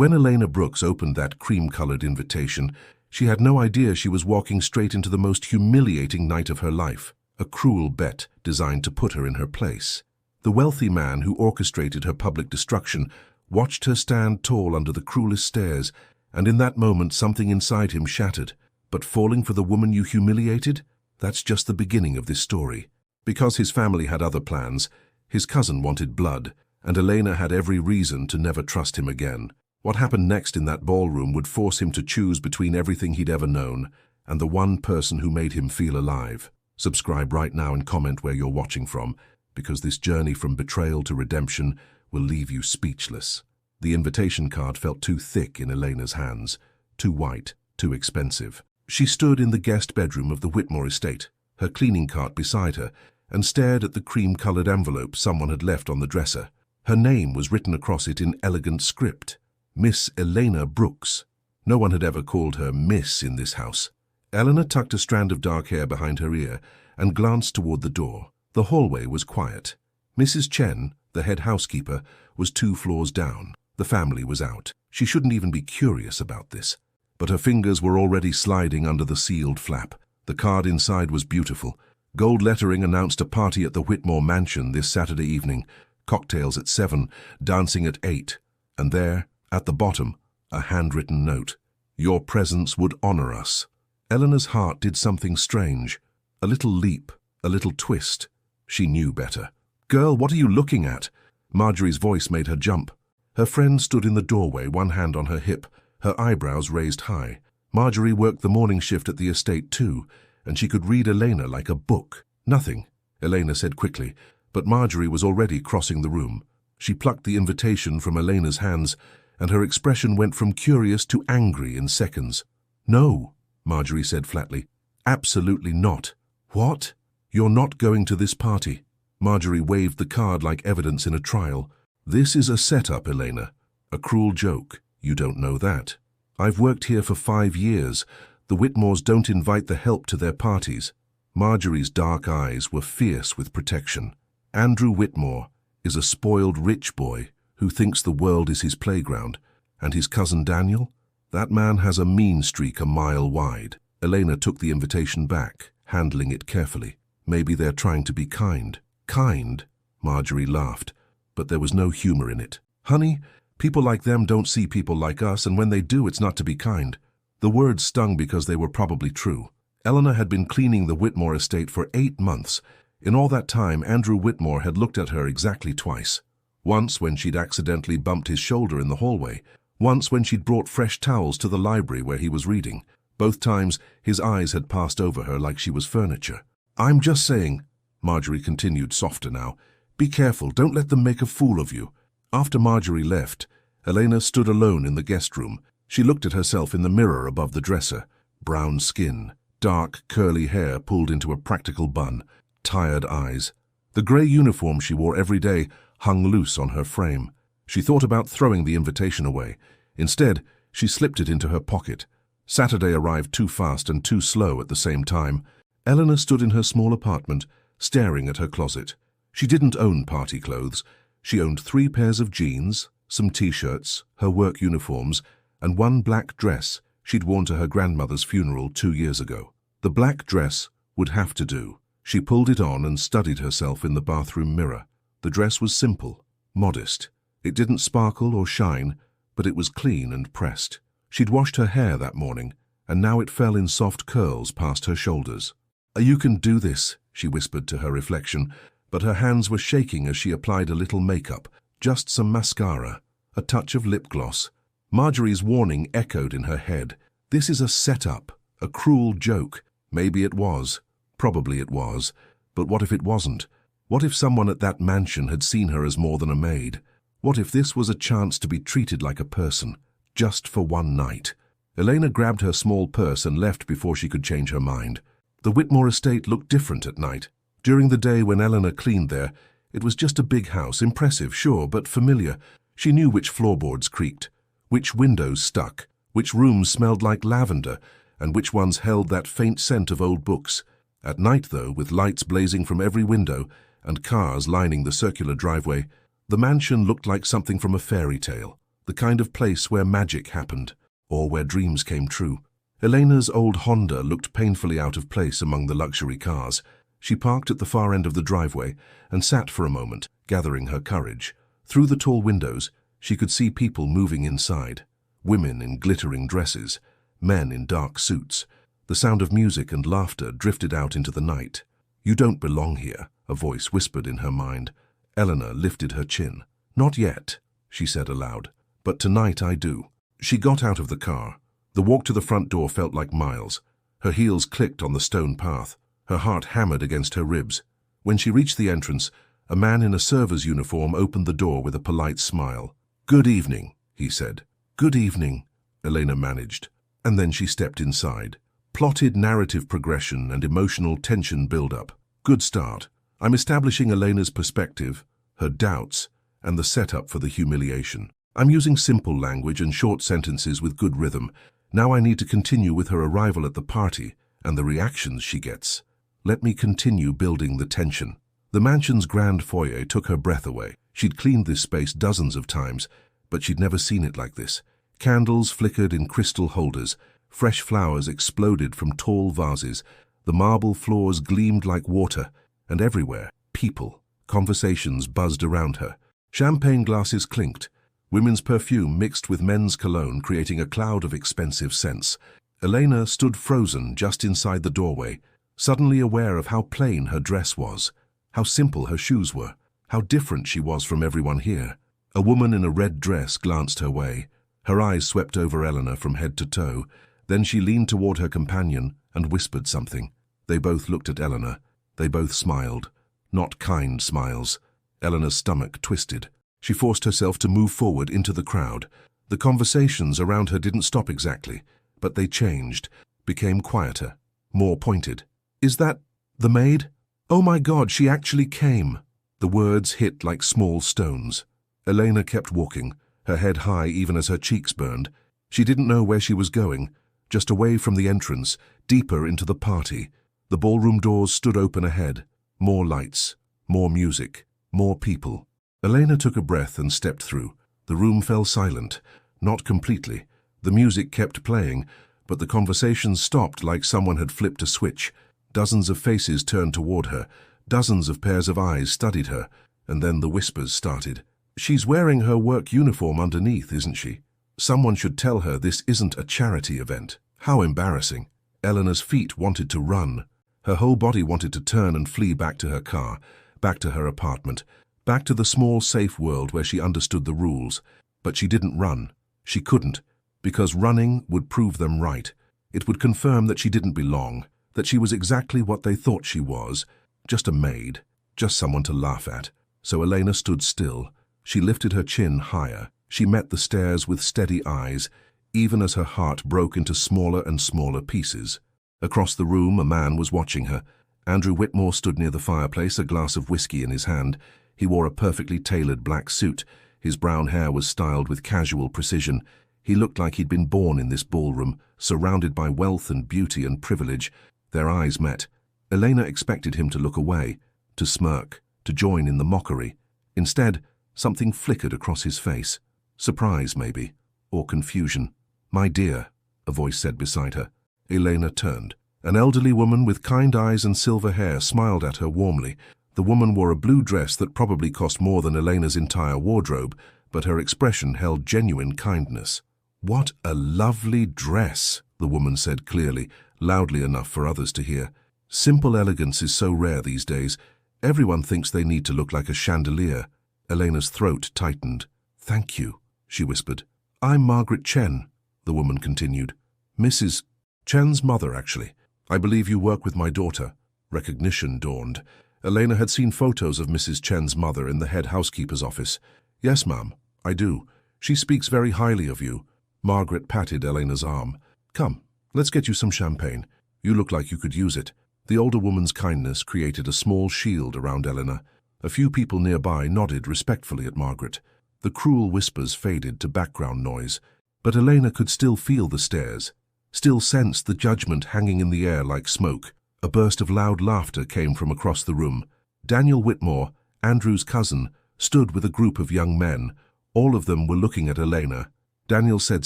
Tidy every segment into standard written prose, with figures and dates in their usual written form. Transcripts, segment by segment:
When Elena Brooks opened that cream-colored invitation, she had no idea she was walking straight into the most humiliating night of her life, a cruel bet designed to put her in her place. The wealthy man who orchestrated her public destruction watched her stand tall under the cruelest stares, and in that moment something inside him shattered. But falling for the woman you humiliated? That's just the beginning of this story. Because his family had other plans, his cousin wanted blood, and Elena had every reason to never trust him again. What happened next in that ballroom would force him to choose between everything he'd ever known and the one person who made him feel alive. Subscribe right now and comment where you're watching from, because this journey from betrayal to redemption will leave you speechless. The invitation card felt too thick in Elena's hands, too white, too expensive. She stood in the guest bedroom of the Whitmore estate, her cleaning cart beside her, and stared at the cream-colored envelope someone had left on the dresser. Her name was written across it in elegant script. Miss Elena Brooks. No one had ever called her Miss in this house. Eleanor tucked a strand of dark hair behind her ear and glanced toward the door. The hallway was quiet. Mrs. Chen, the head housekeeper, was 2 floors down. The family was out. She shouldn't even be curious about this. But her fingers were already sliding under the sealed flap. The card inside was beautiful. Gold lettering announced a party at the Whitmore mansion this Saturday evening. Cocktails at 7, dancing at 8. And there, at the bottom, a handwritten note. Your presence would honor us. Eleanor's heart did something strange. A little leap, a little twist. She knew better. Girl, what are you looking at? Marjorie's voice made her jump. Her friend stood in the doorway, one hand on her hip, her eyebrows raised high. Marjorie worked the morning shift at the estate too, and she could read Elena like a book. Nothing, Elena said quickly, but Marjorie was already crossing the room. She plucked the invitation from Elena's hands, and her expression went from curious to angry in seconds. No, Marjorie said flatly. Absolutely not. What? You're not going to this party. Marjorie waved the card like evidence in a trial. This is a setup, Elena. A cruel joke. You don't know that. I've worked here for 5 years. The Whitmores don't invite the help to their parties. Marjorie's dark eyes were fierce with protection. Andrew Whitmore is a spoiled rich boy who thinks the world is his playground, and his cousin Daniel? That man has a mean streak a mile wide. Elena took the invitation back, handling it carefully. Maybe they're trying to be kind. Kind? Marjorie laughed, but there was no humor in it. Honey, people like them don't see people like us, and when they do, it's not to be kind. The words stung because they were probably true. Eleanor had been cleaning the Whitmore estate for 8 months. In all that time, Andrew Whitmore had looked at her exactly twice. Once when she'd accidentally bumped his shoulder in the hallway. Once when she'd brought fresh towels to the library where he was reading. Both times, his eyes had passed over her like she was furniture. I'm just saying, Marjorie continued softer now, be careful, don't let them make a fool of you. After Marjorie left, Elena stood alone in the guest room. She looked at herself in the mirror above the dresser. Brown skin, dark, curly hair pulled into a practical bun, tired eyes. The grey uniform she wore every day hung loose on her frame. She thought about throwing the invitation away. Instead, she slipped it into her pocket. Saturday arrived too fast and too slow at the same time. Eleanor stood in her small apartment, staring at her closet. She didn't own party clothes. She owned 3 pairs of jeans, some t-shirts, her work uniforms, and 1 black dress she'd worn to her grandmother's funeral 2 years ago. The black dress would have to do. She pulled it on and studied herself in the bathroom mirror. The dress was simple, modest. It didn't sparkle or shine, but it was clean and pressed. She'd washed her hair that morning, and now it fell in soft curls past her shoulders. You can do this, she whispered to her reflection, but her hands were shaking as she applied a little makeup, just some mascara, a touch of lip gloss. Marjorie's warning echoed in her head. This is a setup, a cruel joke. Maybe it was. Probably it was. But what if it wasn't? What if someone at that mansion had seen her as more than a maid? What if this was a chance to be treated like a person, just for one night? Elena grabbed her small purse and left before she could change her mind. The Whitmore estate looked different at night. During the day when Eleanor cleaned there, it was just a big house, impressive, sure, but familiar. She knew which floorboards creaked, which windows stuck, which rooms smelled like lavender, and which ones held that faint scent of old books. At night, though, with lights blazing from every window and cars lining the circular driveway, the mansion looked like something from a fairy tale. the kind of place where magic happened, or where dreams came true. Elena's old Honda looked painfully out of place among the luxury cars. She parked at the far end of the driveway and sat for a moment, gathering her courage. Through the tall windows, she could see people moving inside. Women in glittering dresses, men in dark suits. The sound of music and laughter drifted out into the night. "You don't belong here," a voice whispered in her mind. Eleanor lifted her chin. "Not yet," she said aloud, "but tonight I do." She got out of the car. The walk to the front door felt like miles. Her heels clicked on the stone path. Her heart hammered against her ribs. When she reached the entrance, a man in a server's uniform opened the door with a polite smile. "Good evening," he said. "Good evening," Elena managed, and then she stepped inside. Plotted narrative progression and emotional tension build-up. Good start. I'm establishing Elena's perspective, her doubts, and the setup for the humiliation. I'm using simple language and short sentences with good rhythm. Now I need to continue with her arrival at the party and the reactions she gets. Let me continue building the tension. The mansion's grand foyer took her breath away. She'd cleaned this space dozens of times, but she'd never seen it like this. Candles flickered in crystal holders. Fresh flowers exploded from tall vases. The marble floors gleamed like water, and everywhere, people. Conversations buzzed around her. Champagne glasses clinked. Women's perfume mixed with men's cologne, creating a cloud of expensive scents. Elena stood frozen just inside the doorway, suddenly aware of how plain her dress was, how simple her shoes were, how different she was from everyone here. A woman in a red dress glanced her way. Her eyes swept over Eleanor from head to toe. Then she leaned toward her companion and whispered something. They both looked at Eleanor. They both smiled. Not kind smiles. Eleanor's stomach twisted. She forced herself to move forward into the crowd. The conversations around her didn't stop exactly, but they changed, became quieter, more pointed. "Is that the maid? Oh my God, she actually came." The words hit like small stones. Elena kept walking, her head high even as her cheeks burned. She didn't know where she was going, just away from the entrance, deeper into the party. The ballroom doors stood open ahead. More lights, more music, more people. Elena took a breath and stepped through. The room fell silent, not completely. The music kept playing, but the conversation stopped like someone had flipped a switch. Dozens of faces turned toward her. Dozens of pairs of eyes studied her, and then the whispers started. "She's wearing her work uniform underneath, isn't she? Someone should tell her this isn't a charity event." How embarrassing. Eleanor's feet wanted to run. Her whole body wanted to turn and flee back to her car, back to her apartment, back to the small, safe world where she understood the rules. But she didn't run. She couldn't, because running would prove them right. It would confirm that she didn't belong, that she was exactly what they thought she was, just a maid, just someone to laugh at. So Elena stood still. She lifted her chin higher. She met the stares with steady eyes, even as her heart broke into smaller and smaller pieces. Across the room, a man was watching her. Andrew Whitmore stood near the fireplace, a glass of whiskey in his hand. He wore a perfectly tailored black suit. His brown hair was styled with casual precision. He looked like he'd been born in this ballroom, surrounded by wealth and beauty and privilege. Their eyes met. Elena expected him to look away, to smirk, to join in the mockery. Instead, something flickered across his face. Surprise, maybe, or confusion. "My dear," a voice said beside her. Elena turned. An elderly woman with kind eyes and silver hair smiled at her warmly. The woman wore a blue dress that probably cost more than Elena's entire wardrobe, but her expression held genuine kindness. "What a lovely dress," the woman said clearly, loudly enough for others to hear. "Simple elegance is so rare these days. Everyone thinks they need to look like a chandelier." Elena's throat tightened. "Thank you," she whispered. "I'm Margaret Chen," the woman continued. "Mrs. Chen's mother, actually. I believe you work with my daughter." Recognition dawned. Elena had seen photos of Mrs. Chen's mother in the head housekeeper's office. "Yes, ma'am, I do. She speaks very highly of you." Margaret patted Elena's arm. "Come, let's get you some champagne. You look like you could use it." The older woman's kindness created a small shield around Elena. A few people nearby nodded respectfully at Margaret. The cruel whispers faded to background noise, but Elena could still feel the stares, still sense the judgment hanging in the air like smoke. A burst of loud laughter came from across the room. Daniel Whitmore, Andrew's cousin, stood with a group of young men, All of them were looking at Elena. Daniel said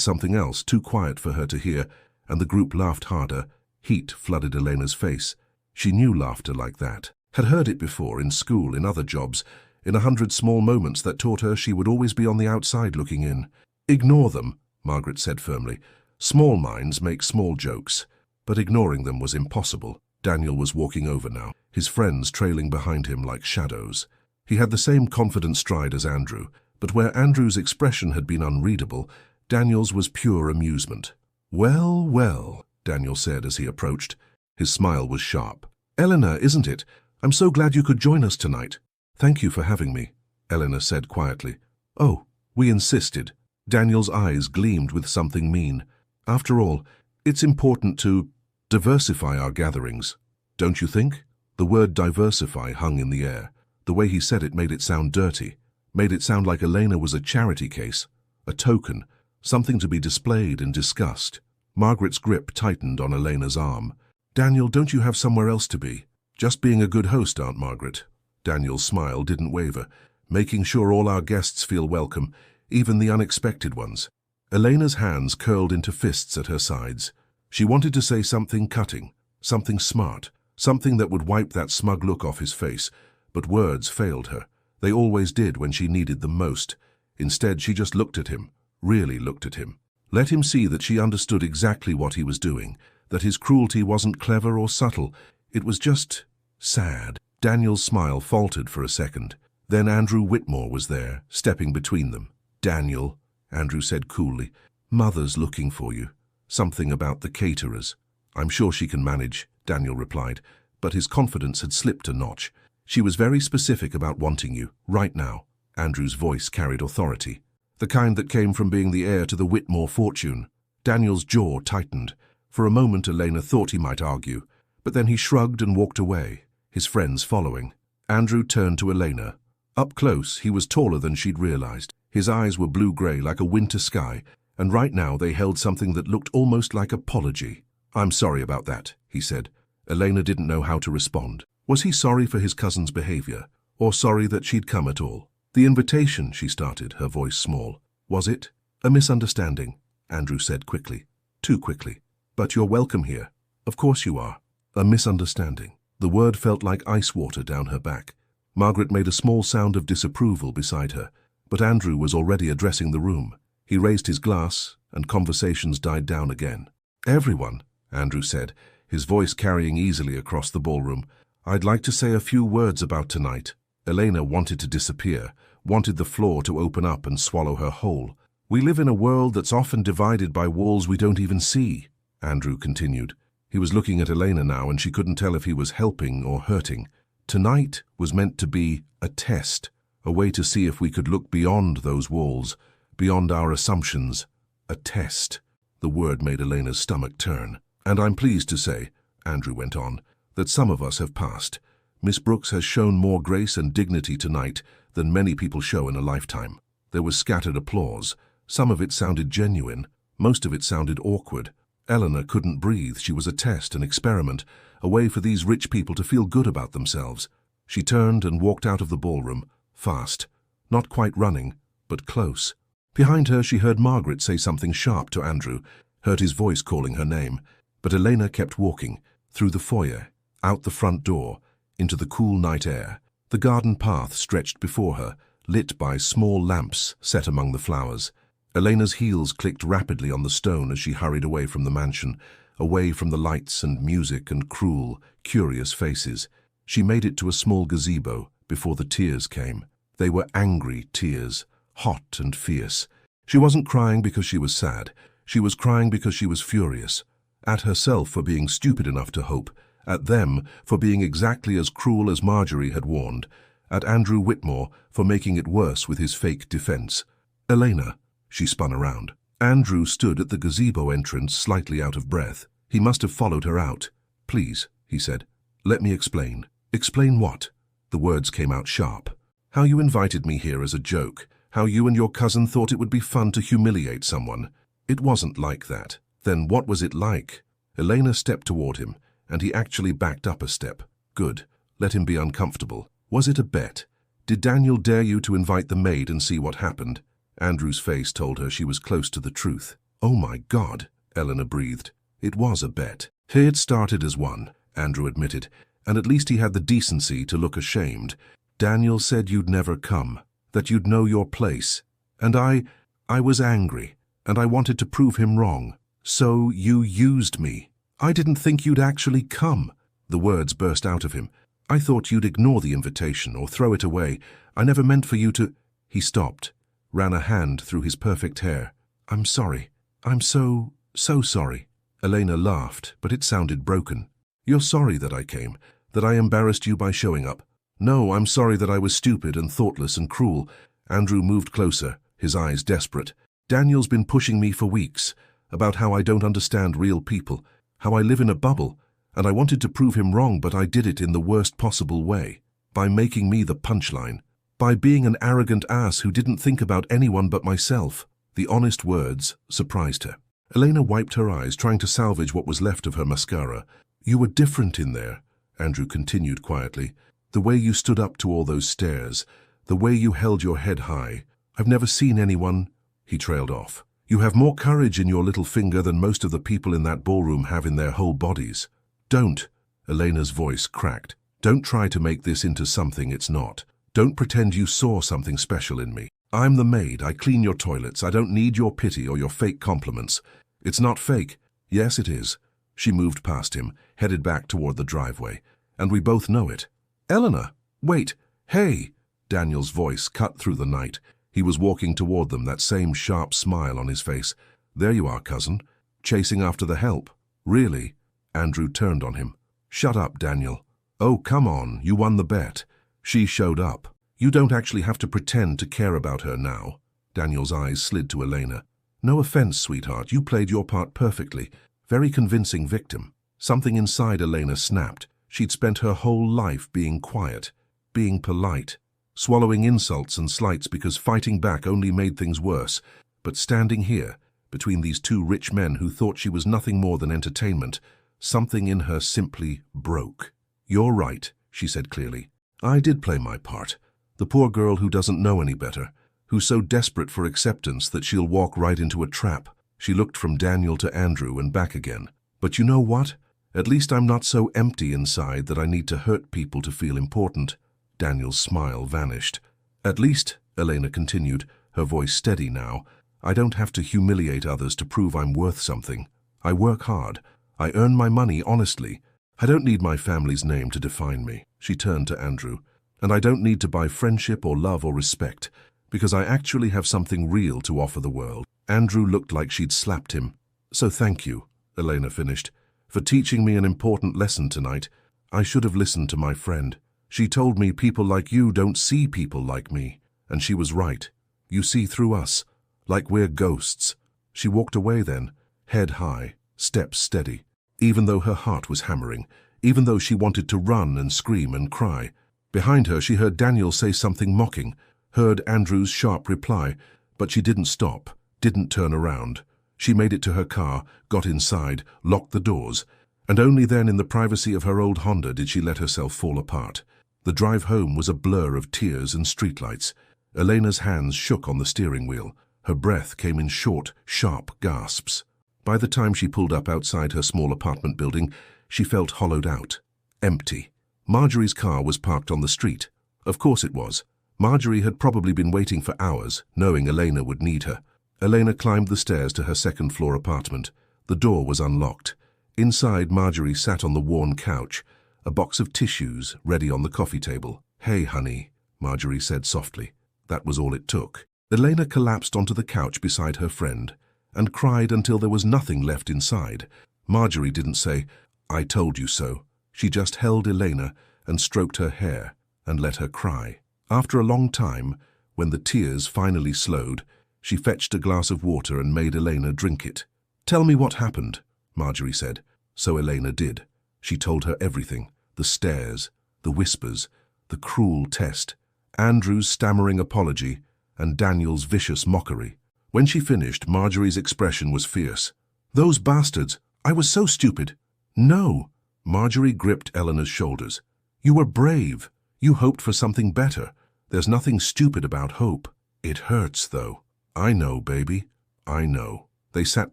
something else, too quiet for her to hear, and the group laughed harder. Heat flooded Elena's face. She knew laughter like that. Had heard it before, in school, in other jobs, in 100 small moments that taught her she would always be on the outside looking in. Ignore them, Margaret said firmly. Small minds make small jokes. But ignoring them was impossible. Daniel was walking over now, his friends trailing behind him like shadows. He had the same confident stride as Andrew, but where Andrew's expression had been unreadable, Daniel's was pure amusement. "Well, well," Daniel said as he approached. His smile was sharp. "Eleanor, isn't it? I'm so glad you could join us tonight." "Thank you for having me," Eleanor said quietly. "Oh, we insisted." Daniel's eyes gleamed with something mean. "After all, it's important to diversify our gatherings, don't you think?" The word diversify hung in the air. The way he said it made it sound dirty, made it sound like Elena was a charity case, a token, something to be displayed and discussed. Margaret's grip tightened on Elena's arm. "Daniel, don't you have somewhere else to be? Just being a good host, Aunt Margaret." Daniel's smile didn't waver, making sure all our guests feel welcome, even the unexpected ones. Elena's hands curled into fists at her sides. She wanted to say something cutting, something smart, something that would wipe that smug look off his face, but words failed her. They always did when she needed them most. Instead, she just looked at him, really looked at him. Let him see that she understood exactly what he was doing, that his cruelty wasn't clever or subtle. It was just sad. Daniel's smile faltered for a second. Then Andrew Whitmore was there, stepping between them. "Daniel," Andrew said coolly, "Mother's looking for you. Something about the caterers." "I'm sure she can manage," Daniel replied, but his confidence had slipped a notch. "She was very specific about wanting you, right now." Andrew's voice carried authority, the kind that came from being the heir to the Whitmore fortune. Daniel's jaw tightened. For a moment Elena thought he might argue, but then he shrugged and walked away, his friends following. Andrew turned to Elena. Up close, he was taller than she'd realized. His eyes were blue-gray like a winter sky, and right now they held something that looked almost like apology. "I'm sorry about that," he said. Elena didn't know how to respond. Was he sorry for his cousin's behavior, or sorry that she'd come at all? "The invitation," she started, her voice small. "Was it a misunderstanding?" Andrew said quickly. Too quickly. "But you're welcome here." "Of course you are." "A misunderstanding." The word felt like ice water down her back. Margaret made a small sound of disapproval beside her, but Andrew was already addressing the room. He raised his glass, and conversations died down again. "Everyone," Andrew said, his voice carrying easily across the ballroom, "I'd like to say a few words about tonight." Elena wanted to disappear, wanted the floor to open up and swallow her whole. "We live in a world that's often divided by walls we don't even see," Andrew continued. He was looking at Elena now, and she couldn't tell if he was helping or hurting. Tonight was meant to be a test, a way to see if we could look beyond those walls, beyond our assumptions. A test. The word made Elena's stomach turn. "And I'm pleased to say," Andrew went on, "that some of us have passed. Miss Brooks has shown more grace and dignity tonight than many people show in a lifetime." There was scattered applause. Some of it sounded genuine. Most of it sounded awkward. Eleanor couldn't breathe. She was a test, an experiment, a way for these rich people to feel good about themselves. She turned and walked out of the ballroom, fast. Not quite running, but close. Behind her she heard Margaret say something sharp to Andrew, heard his voice calling her name. But Elena kept walking, through the foyer, out the front door, into the cool night air. The garden path stretched before her, lit by small lamps set among the flowers. Elena's heels clicked rapidly on the stone as she hurried away from the mansion, away from the lights and music and cruel, curious faces. She made it to a small gazebo before the tears came. They were angry tears, hot and fierce. She wasn't crying because she was sad. She was crying because she was furious. At herself for being stupid enough to hope, at them for being exactly as cruel as Marjorie had warned, at Andrew Whitmore for making it worse with his fake defense. "Elena," she spun around. Andrew stood at the gazebo entrance, slightly out of breath. He must have followed her out. "Please," he said, "let me explain." "Explain what?" The words came out sharp. "How you invited me here as a joke, how you and your cousin thought it would be fun to humiliate someone. It wasn't like that." "Then what was it like?" Elena stepped toward him, and he actually backed up a step. "Good. Let him be uncomfortable. Was it a bet? Did Daniel dare you to invite the maid and see what happened?" Andrew's face told her she was close to the truth. Oh my God, Eleanor breathed. It was a bet. It started as one, Andrew admitted, and at least he had the decency to look ashamed. Daniel said you'd never come, that you'd know your place. And I was angry, and I wanted to prove him wrong. So you used me. I didn't think you'd actually come. The words burst out of him. I thought you'd ignore the invitation or throw it away. I never meant for you to... He stopped, ran a hand through his perfect hair. I'm sorry. I'm so sorry. Elena laughed, but it sounded broken. You're sorry that I came, that I embarrassed you by showing up. No, I'm sorry that I was stupid and thoughtless and cruel. Andrew moved closer, his eyes desperate. Daniel's been pushing me for weeks about how I don't understand real people, how I live in a bubble, and I wanted to prove him wrong, but I did it in the worst possible way, by making me the punchline, by being an arrogant ass who didn't think about anyone but myself. The honest words surprised her. Elena wiped her eyes, trying to salvage what was left of her mascara. You were different in there, Andrew continued quietly. The way you stood up to all those stares, the way you held your head high. I've never seen anyone... He trailed off. You have more courage in your little finger than most of the people in that ballroom have in their whole bodies. Don't, Elena's voice cracked. Don't try to make this into something it's not. Don't pretend you saw something special in me. I'm the maid. I clean your toilets. I don't need your pity or your fake compliments. It's not fake. Yes, it is. She moved past him, headed back toward the driveway. And we both know it. Eleanor, wait. Hey! Daniel's voice cut through the night. He was walking toward them, that same sharp smile on his face. There you are, cousin. Chasing after the help. Really? Andrew turned on him. Shut up, Daniel. Oh, come on, you won the bet. She showed up. You don't actually have to pretend to care about her now. Daniel's eyes slid to Elena. No offense, sweetheart, you played your part perfectly. Very convincing victim. Something inside Elena snapped. She'd spent her whole life being quiet, being polite, swallowing insults and slights because fighting back only made things worse. But standing here, between these two rich men who thought she was nothing more than entertainment, something in her simply broke. You're right, she said clearly. I did play my part. The poor girl who doesn't know any better, who's so desperate for acceptance that she'll walk right into a trap. She looked from Daniel to Andrew and back again. But you know what? At least I'm not so empty inside that I need to hurt people to feel important. Daniel's smile vanished. At least, Elena continued, her voice steady now, I don't have to humiliate others to prove I'm worth something. I work hard. I earn my money honestly. I don't need my family's name to define me. She turned to Andrew. And I don't need to buy friendship or love or respect, because I actually have something real to offer the world. Andrew looked like she'd slapped him. So thank you, Elena finished, for teaching me an important lesson tonight. I should have listened to my friend. She told me people like you don't see people like me, and she was right. You see through us, like we're ghosts. She walked away then, head high, steps steady, even though her heart was hammering, even though she wanted to run and scream and cry. Behind her she heard Daniel say something mocking, heard Andrew's sharp reply, but she didn't stop, didn't turn around. She made it to her car, got inside, locked the doors, and only then in the privacy of her old Honda did she let herself fall apart. The drive home was a blur of tears and streetlights. Elena's hands shook on the steering wheel. Her breath came in short, sharp gasps. By the time she pulled up outside her small apartment building, she felt hollowed out, empty. Marjorie's car was parked on the street. Of course it was. Marjorie had probably been waiting for hours, knowing Elena would need her. Elena climbed the stairs to her second-floor apartment. The door was unlocked. Inside, Marjorie sat on the worn couch, a box of tissues ready on the coffee table. Hey, honey, Marjorie said softly. That was all it took. Elena collapsed onto the couch beside her friend and cried until there was nothing left inside. Marjorie didn't say, I told you so. She just held Elena and stroked her hair and let her cry. After a long time, when the tears finally slowed, she fetched a glass of water and made Elena drink it. Tell me what happened, Marjorie said. So Elena did. She told her everything. The stares, the whispers, the cruel test, Andrew's stammering apology, and Daniel's vicious mockery. When she finished, Marjorie's expression was fierce. Those bastards! I was so stupid! No! Marjorie gripped Eleanor's shoulders. You were brave. You hoped for something better. There's nothing stupid about hope. It hurts, though. I know, baby. I know. They sat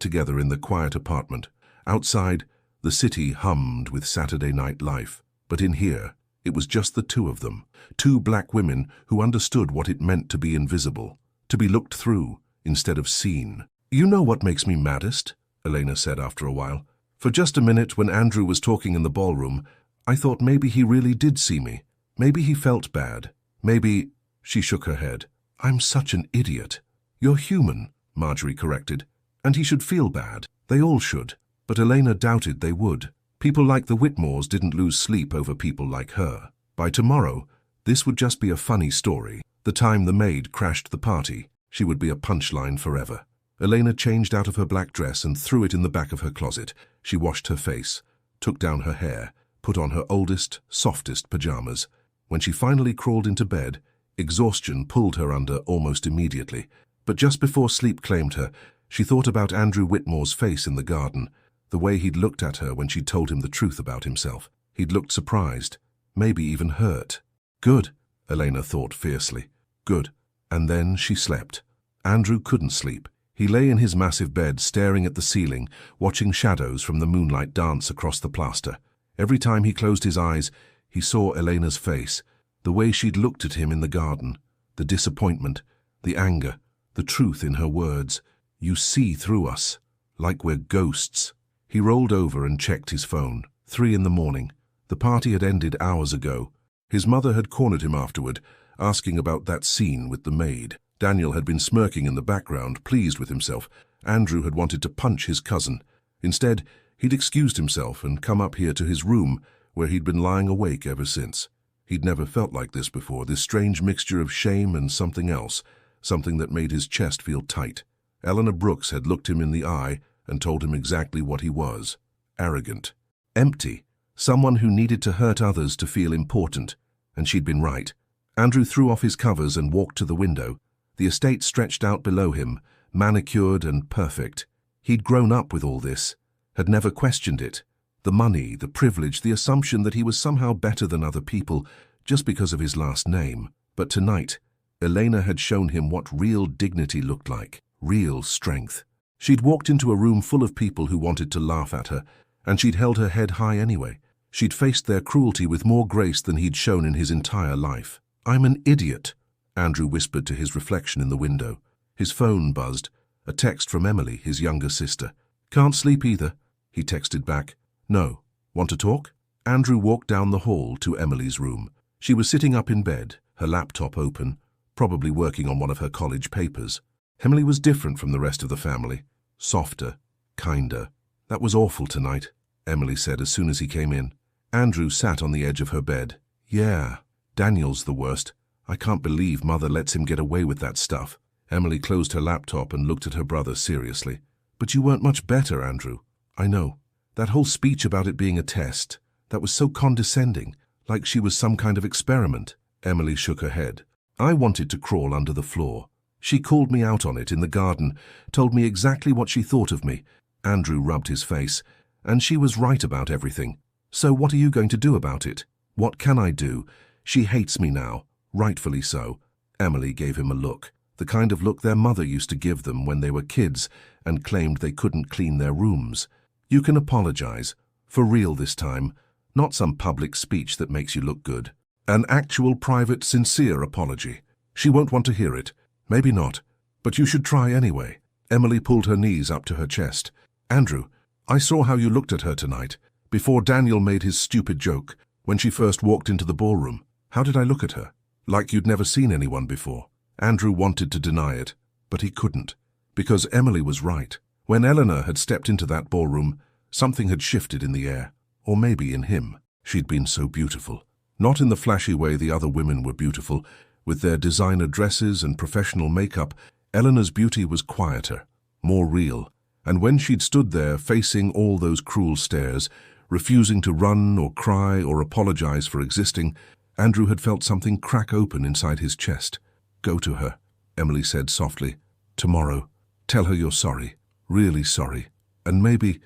together in the quiet apartment. Outside, the city hummed with Saturday night life. But in here, it was just the two of them. Two black women who understood what it meant to be invisible, to be looked through instead of seen. You know what makes me maddest? Elena said after a while. For just a minute, when Andrew was talking in the ballroom, I thought maybe he really did see me. Maybe he felt bad. Maybe... She shook her head. I'm such an idiot. You're human, Marjorie corrected. And he should feel bad. They all should. But Elena doubted they would. People like the Whitmores didn't lose sleep over people like her. By tomorrow, this would just be a funny story. The time the maid crashed the party, she would be a punchline forever. Elena changed out of her black dress and threw it in the back of her closet. She washed her face, took down her hair, put on her oldest, softest pajamas. When she finally crawled into bed, exhaustion pulled her under almost immediately. But just before sleep claimed her, she thought about Andrew Whitmore's face in the garden, the way he'd looked at her when she told him the truth about himself. He'd looked surprised, maybe even hurt. Good, Elena thought fiercely. Good. And then she slept. Andrew couldn't sleep. He lay in his massive bed staring at the ceiling, watching shadows from the moonlight dance across the plaster. Every time he closed his eyes, he saw Elena's face, the way she'd looked at him in the garden, the disappointment, the anger, the truth in her words. You see through us, like we're ghosts. He rolled over and checked his phone. 3 a.m. The party had ended hours ago. His mother had cornered him afterward, asking about that scene with the maid. Daniel had been smirking in the background, pleased with himself. Andrew had wanted to punch his cousin. Instead, he'd excused himself and come up here to his room, where he'd been lying awake ever since. He'd never felt like this before, this strange mixture of shame and something else, something that made his chest feel tight. Eleanor Brooks had looked him in the eye and told him exactly what he was. Arrogant. Empty. Someone who needed to hurt others to feel important. And she'd been right. Andrew threw off his covers and walked to the window. The estate stretched out below him, manicured and perfect. He'd grown up with all this, had never questioned it. The money, the privilege, the assumption that he was somehow better than other people just because of his last name. But tonight, Elena had shown him what real dignity looked like, real strength. She'd walked into a room full of people who wanted to laugh at her, and she'd held her head high anyway. She'd faced their cruelty with more grace than he'd shown in his entire life. I'm an idiot, Andrew whispered to his reflection in the window. His phone buzzed. A text from Emily, his younger sister. Can't sleep either, he texted back. No. Want to talk? Andrew walked down the hall to Emily's room. She was sitting up in bed, her laptop open, probably working on one of her college papers. Emily was different from the rest of the family. Softer, kinder. That was awful tonight, Emily said as soon as he came in. Andrew sat on the edge of her bed. Yeah, Daniel's the worst. I can't believe Mother lets him get away with that stuff. Emily closed her laptop and looked at her brother seriously. But you weren't much better, Andrew. I know. That whole speech about it being a test, that was so condescending, like she was some kind of experiment. Emily shook her head. I wanted to crawl under the floor. She called me out on it in the garden, told me exactly what she thought of me. Andrew rubbed his face. And she was right about everything. So what are you going to do about it? What can I do? She hates me now, rightfully so. Emily gave him a look, the kind of look their mother used to give them when they were kids and claimed they couldn't clean their rooms. You can apologize, for real this time, not some public speech that makes you look good. An actual, private, sincere apology. She won't want to hear it. Maybe not, but you should try anyway. Emily pulled her knees up to her chest. Andrew, I saw how you looked at her tonight, before Daniel made his stupid joke, when she first walked into the ballroom. How did I look at her? Like you'd never seen anyone before. Andrew wanted to deny it, but he couldn't, because Emily was right. When Eleanor had stepped into that ballroom, something had shifted in the air, or maybe in him. She'd been so beautiful. Not in the flashy way the other women were beautiful. With their designer dresses and professional makeup, Eleanor's beauty was quieter, more real. And when she'd stood there facing all those cruel stares, refusing to run or cry or apologize for existing, Andrew had felt something crack open inside his chest. Go to her, Emily said softly. Tomorrow. Tell her you're sorry, really sorry. And maybe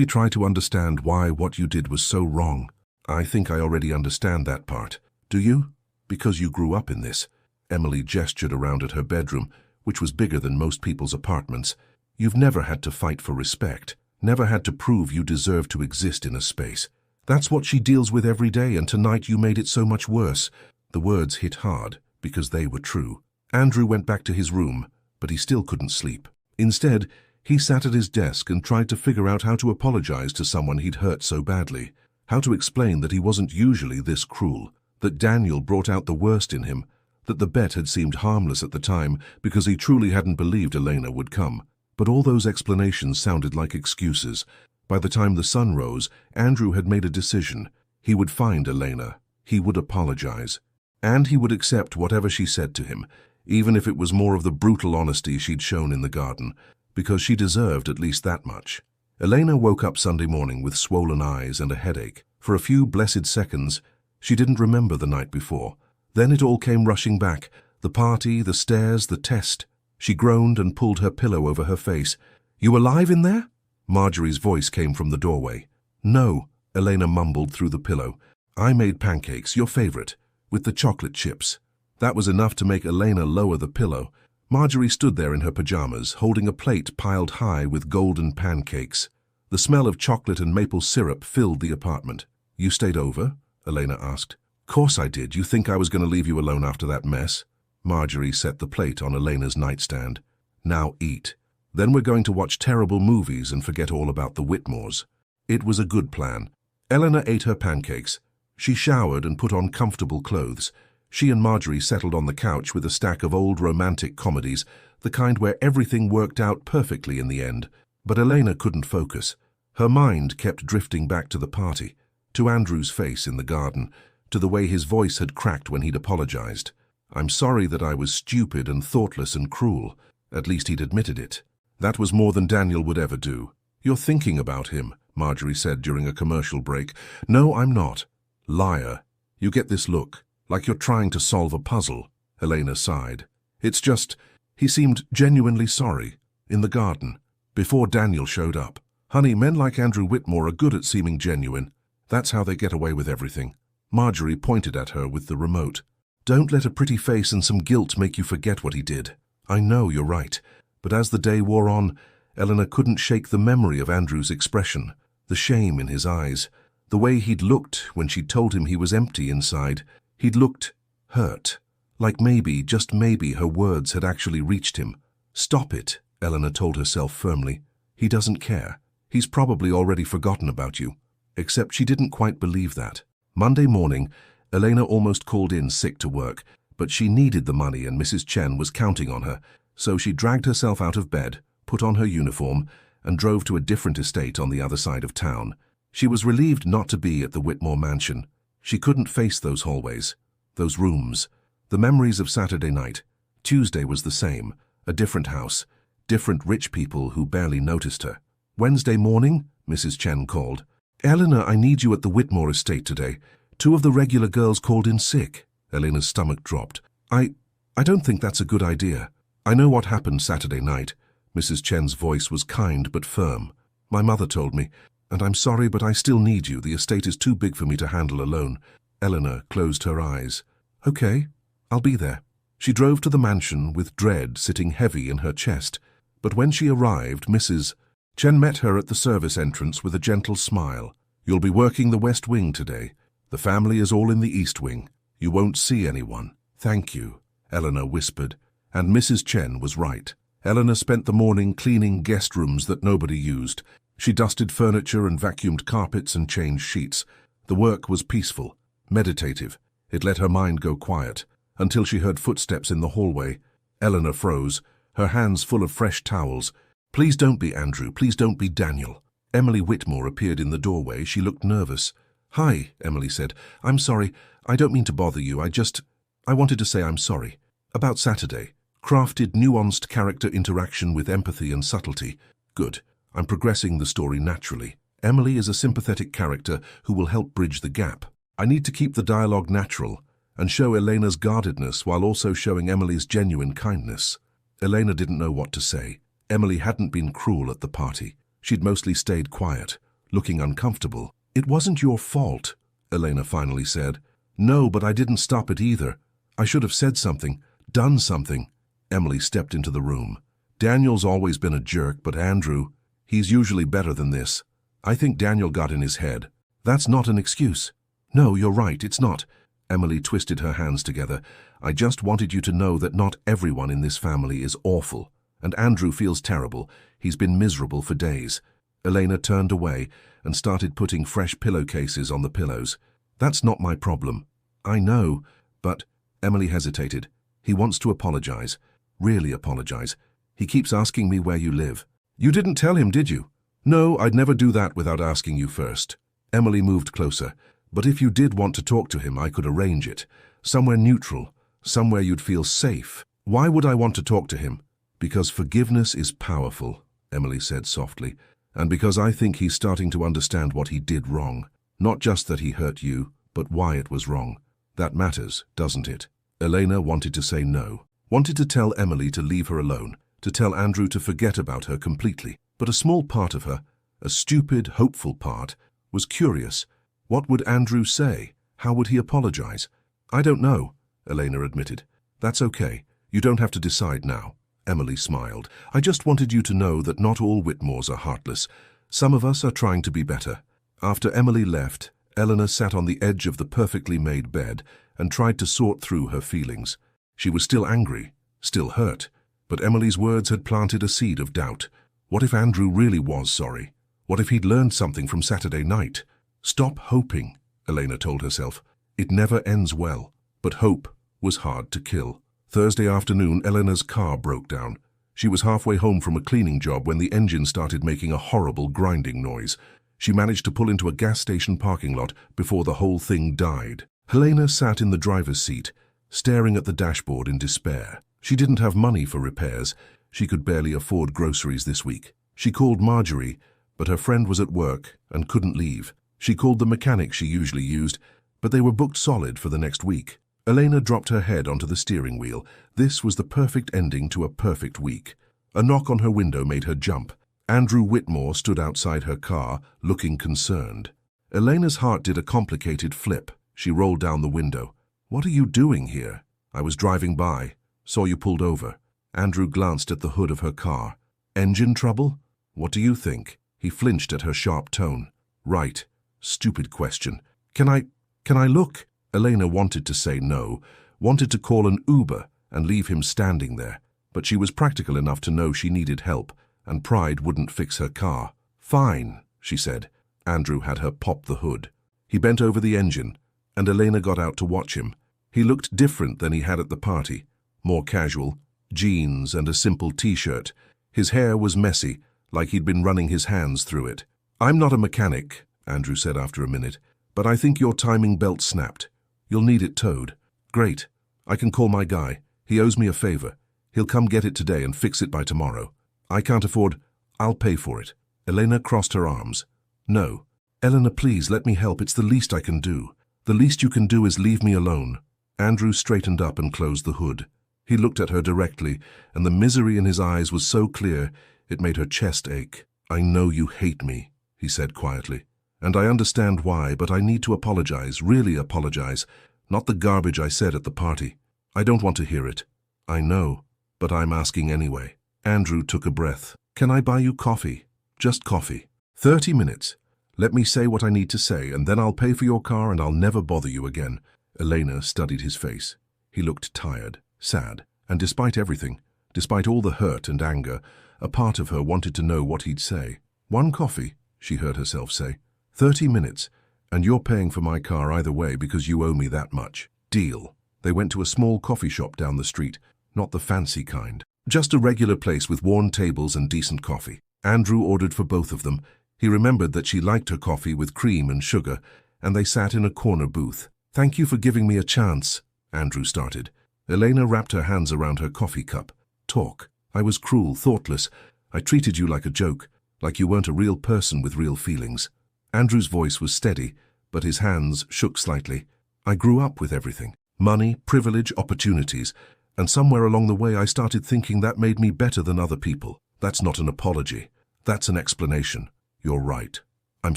try to understand why what you did was so wrong. I think I already understand that part. Do you? Because you grew up in this. Emily gestured around at her bedroom, which was bigger than most people's apartments. You've never had to fight for respect, never had to prove you deserve to exist in a space. That's what she deals with every day, and tonight you made it so much worse. The words hit hard, because they were true. Andrew went back to his room, but he still couldn't sleep. Instead, he sat at his desk and tried to figure out how to apologize to someone he'd hurt so badly, how to explain that he wasn't usually this cruel, that Daniel brought out the worst in him, that the bet had seemed harmless at the time because he truly hadn't believed Elena would come. But all those explanations sounded like excuses. By the time the sun rose, Andrew had made a decision. He would find Elena, he would apologize, and he would accept whatever she said to him, even if it was more of the brutal honesty she'd shown in the garden, because she deserved at least that much. Elena woke up Sunday morning with swollen eyes and a headache. For a few blessed seconds, she didn't remember the night before. Then it all came rushing back, the party, the stairs, the test. She groaned and pulled her pillow over her face. "You alive in there?" Marjorie's voice came from the doorway. "No," Elena mumbled through the pillow. "I made pancakes, your favorite, with the chocolate chips." That was enough to make Elena lower the pillow. Marjorie stood there in her pajamas, holding a plate piled high with golden pancakes. The smell of chocolate and maple syrup filled the apartment. "You stayed over?" Elena asked. "Course I did. You think I was going to leave you alone after that mess?" Marjorie set the plate on Elena's nightstand. "Now eat. Then we're going to watch terrible movies and forget all about the Whitmores." It was a good plan. Elena ate her pancakes. She showered and put on comfortable clothes. She and Marjorie settled on the couch with a stack of old romantic comedies, the kind where everything worked out perfectly in the end. But Elena couldn't focus. Her mind kept drifting back to the party, to Andrew's face in the garden, to the way his voice had cracked when he'd apologized. "I'm sorry that I was stupid and thoughtless and cruel." At least he'd admitted it. That was more than Daniel would ever do. "You're thinking about him," Marjorie said during a commercial break. "No, I'm not." "Liar. You get this look, like you're trying to solve a puzzle." Elena sighed. "It's just, he seemed genuinely sorry, in the garden, before Daniel showed up. Honey, men like Andrew Whitmore are good at seeming genuine. That's how they get away with everything." Marjorie pointed at her with the remote. "Don't let a pretty face and some guilt make you forget what he did. I know you're right." But as the day wore on, Elena couldn't shake the memory of Andrew's expression, the shame in his eyes, the way he'd looked when she told him he was empty inside. He'd looked hurt, like maybe, just maybe, her words had actually reached him. "Stop it," Elena told herself firmly. "He doesn't care. He's probably already forgotten about you." Except she didn't quite believe that. Monday morning, Elena almost called in sick to work, but she needed the money and Mrs. Chen was counting on her, so she dragged herself out of bed, put on her uniform, and drove to a different estate on the other side of town. She was relieved not to be at the Whitmore mansion. She couldn't face those hallways, those rooms, the memories of Saturday night. Tuesday was the same, a different house, different rich people who barely noticed her. Wednesday morning, Mrs. Chen called. "Eleanor, I need you at the Whitmore estate today. 2 of the regular girls called in sick." Elena's stomach dropped. I don't think that's a good idea. I know what happened Saturday night." Mrs. Chen's voice was kind but firm. "My mother told me, and I'm sorry, but I still need you. The estate is too big for me to handle alone." Eleanor closed her eyes. "Okay, I'll be there." She drove to the mansion with dread sitting heavy in her chest. But when she arrived, Mrs. Chen met her at the service entrance with a gentle smile. "You'll be working the West Wing today. The family is all in the East Wing. You won't see anyone." "Thank you," Eleanor whispered. And Mrs. Chen was right. Eleanor spent the morning cleaning guest rooms that nobody used. She dusted furniture and vacuumed carpets and changed sheets. The work was peaceful, meditative. It let her mind go quiet, until she heard footsteps in the hallway. Eleanor froze, her hands full of fresh towels. "Please don't be Andrew, please don't be Daniel." Emily Whitmore appeared in the doorway. She looked nervous. "Hi," Emily said. "I'm sorry. I don't mean to bother you. I wanted to say I'm sorry. About Saturday. Crafted, nuanced character interaction with empathy and subtlety. Good. I'm progressing the story naturally. Emily is a sympathetic character who will help bridge the gap. I need to keep the dialogue natural and show Elena's guardedness while also showing Emily's genuine kindness." Elena didn't know what to say. Emily hadn't been cruel at the party. She'd mostly stayed quiet, looking uncomfortable. "It wasn't your fault," Elena finally said. "No, but I didn't stop it either. I should have said something, done something." Emily stepped into the room. Daniel's always been a jerk, but Andrew, he's usually better than this. I think Daniel got in his head. That's not an excuse. No, you're right, it's not. Emily twisted her hands together. I just wanted you to know that not everyone in this family is awful. And Andrew feels terrible. He's been miserable for days. Elena turned away and started putting fresh pillowcases on the pillows. That's not my problem. I know, but... Emily hesitated. He wants to apologize. Really apologize. He keeps asking me where you live. You didn't tell him, did you? No, I'd never do that without asking you first. Emily moved closer. But if you did want to talk to him, I could arrange it. Somewhere neutral. Somewhere you'd feel safe. Why would I want to talk to him? Because forgiveness is powerful, Emily said softly. And because I think he's starting to understand what he did wrong. Not just that he hurt you, but why it was wrong. That matters, doesn't it? Elena wanted to say no. Wanted to tell Emily to leave her alone. To tell Andrew to forget about her completely. But a small part of her, a stupid, hopeful part, was curious. What would Andrew say? How would he apologize? I don't know, Elena admitted. That's okay. You don't have to decide now. Emily smiled. I just wanted you to know that not all Whitmores are heartless. Some of us are trying to be better. After Emily left, Eleanor sat on the edge of the perfectly made bed and tried to sort through her feelings. She was still angry, still hurt, but Emily's words had planted a seed of doubt. What if Andrew really was sorry? What if he'd learned something from Saturday night? Stop hoping, Elena told herself. It never ends well. But hope was hard to kill. Thursday afternoon, Eleanor's car broke down. She was halfway home from a cleaning job when the engine started making a horrible grinding noise. She managed to pull into a gas station parking lot before the whole thing died. Helena sat in the driver's seat, staring at the dashboard in despair. She didn't have money for repairs. She could barely afford groceries this week. She called Marjorie, but her friend was at work and couldn't leave. She called the mechanic she usually used, but they were booked solid for the next week. Elena dropped her head onto the steering wheel. This was the perfect ending to a perfect week. A knock on her window made her jump. Andrew Whitmore stood outside her car, looking concerned. Elena's heart did a complicated flip. She rolled down the window. What are you doing here? I was driving by. Saw you pulled over. Andrew glanced at the hood of her car. Engine trouble? What do you think? He flinched at her sharp tone. Right. Stupid question. Can I look? Elena wanted to say no, wanted to call an Uber and leave him standing there, but she was practical enough to know she needed help, and pride wouldn't fix her car. Fine, she said. Andrew had her pop the hood. He bent over the engine, and Elena got out to watch him. He looked different than he had at the party, more casual, jeans and a simple t-shirt. His hair was messy, like he'd been running his hands through it. I'm not a mechanic, Andrew said after a minute, but I think your timing belt snapped. You'll need it towed. Great. I can call my guy. He owes me a favor. He'll come get it today and fix it by tomorrow. I can't afford... I'll pay for it. Elena crossed her arms. No. Eleanor, please, let me help. It's the least I can do. The least you can do is leave me alone. Andrew straightened up and closed the hood. He looked at her directly, and the misery in his eyes was so clear it made her chest ache. I know you hate me, he said quietly. And I understand why, but I need to apologize, really apologize. Not the garbage I said at the party. I don't want to hear it. I know, but I'm asking anyway. Andrew took a breath. Can I buy you coffee? Just coffee. 30 minutes. Let me say what I need to say, and then I'll pay for your car and I'll never bother you again. Elena studied his face. He looked tired, sad, and despite everything, despite all the hurt and anger, a part of her wanted to know what he'd say. One coffee, she heard herself say. 30 minutes, and you're paying for my car either way because you owe me that much. Deal. They went to a small coffee shop down the street, not the fancy kind. Just a regular place with worn tables and decent coffee. Andrew ordered for both of them. He remembered that she liked her coffee with cream and sugar, and they sat in a corner booth. Thank you for giving me a chance, Andrew started. Elena wrapped her hands around her coffee cup. Talk. I was cruel, thoughtless. I treated you like a joke, like you weren't a real person with real feelings. Andrew's voice was steady, but his hands shook slightly. I grew up with everything. Money, privilege, opportunities. And somewhere along the way I started thinking that made me better than other people. That's not an apology. That's an explanation. You're right. I'm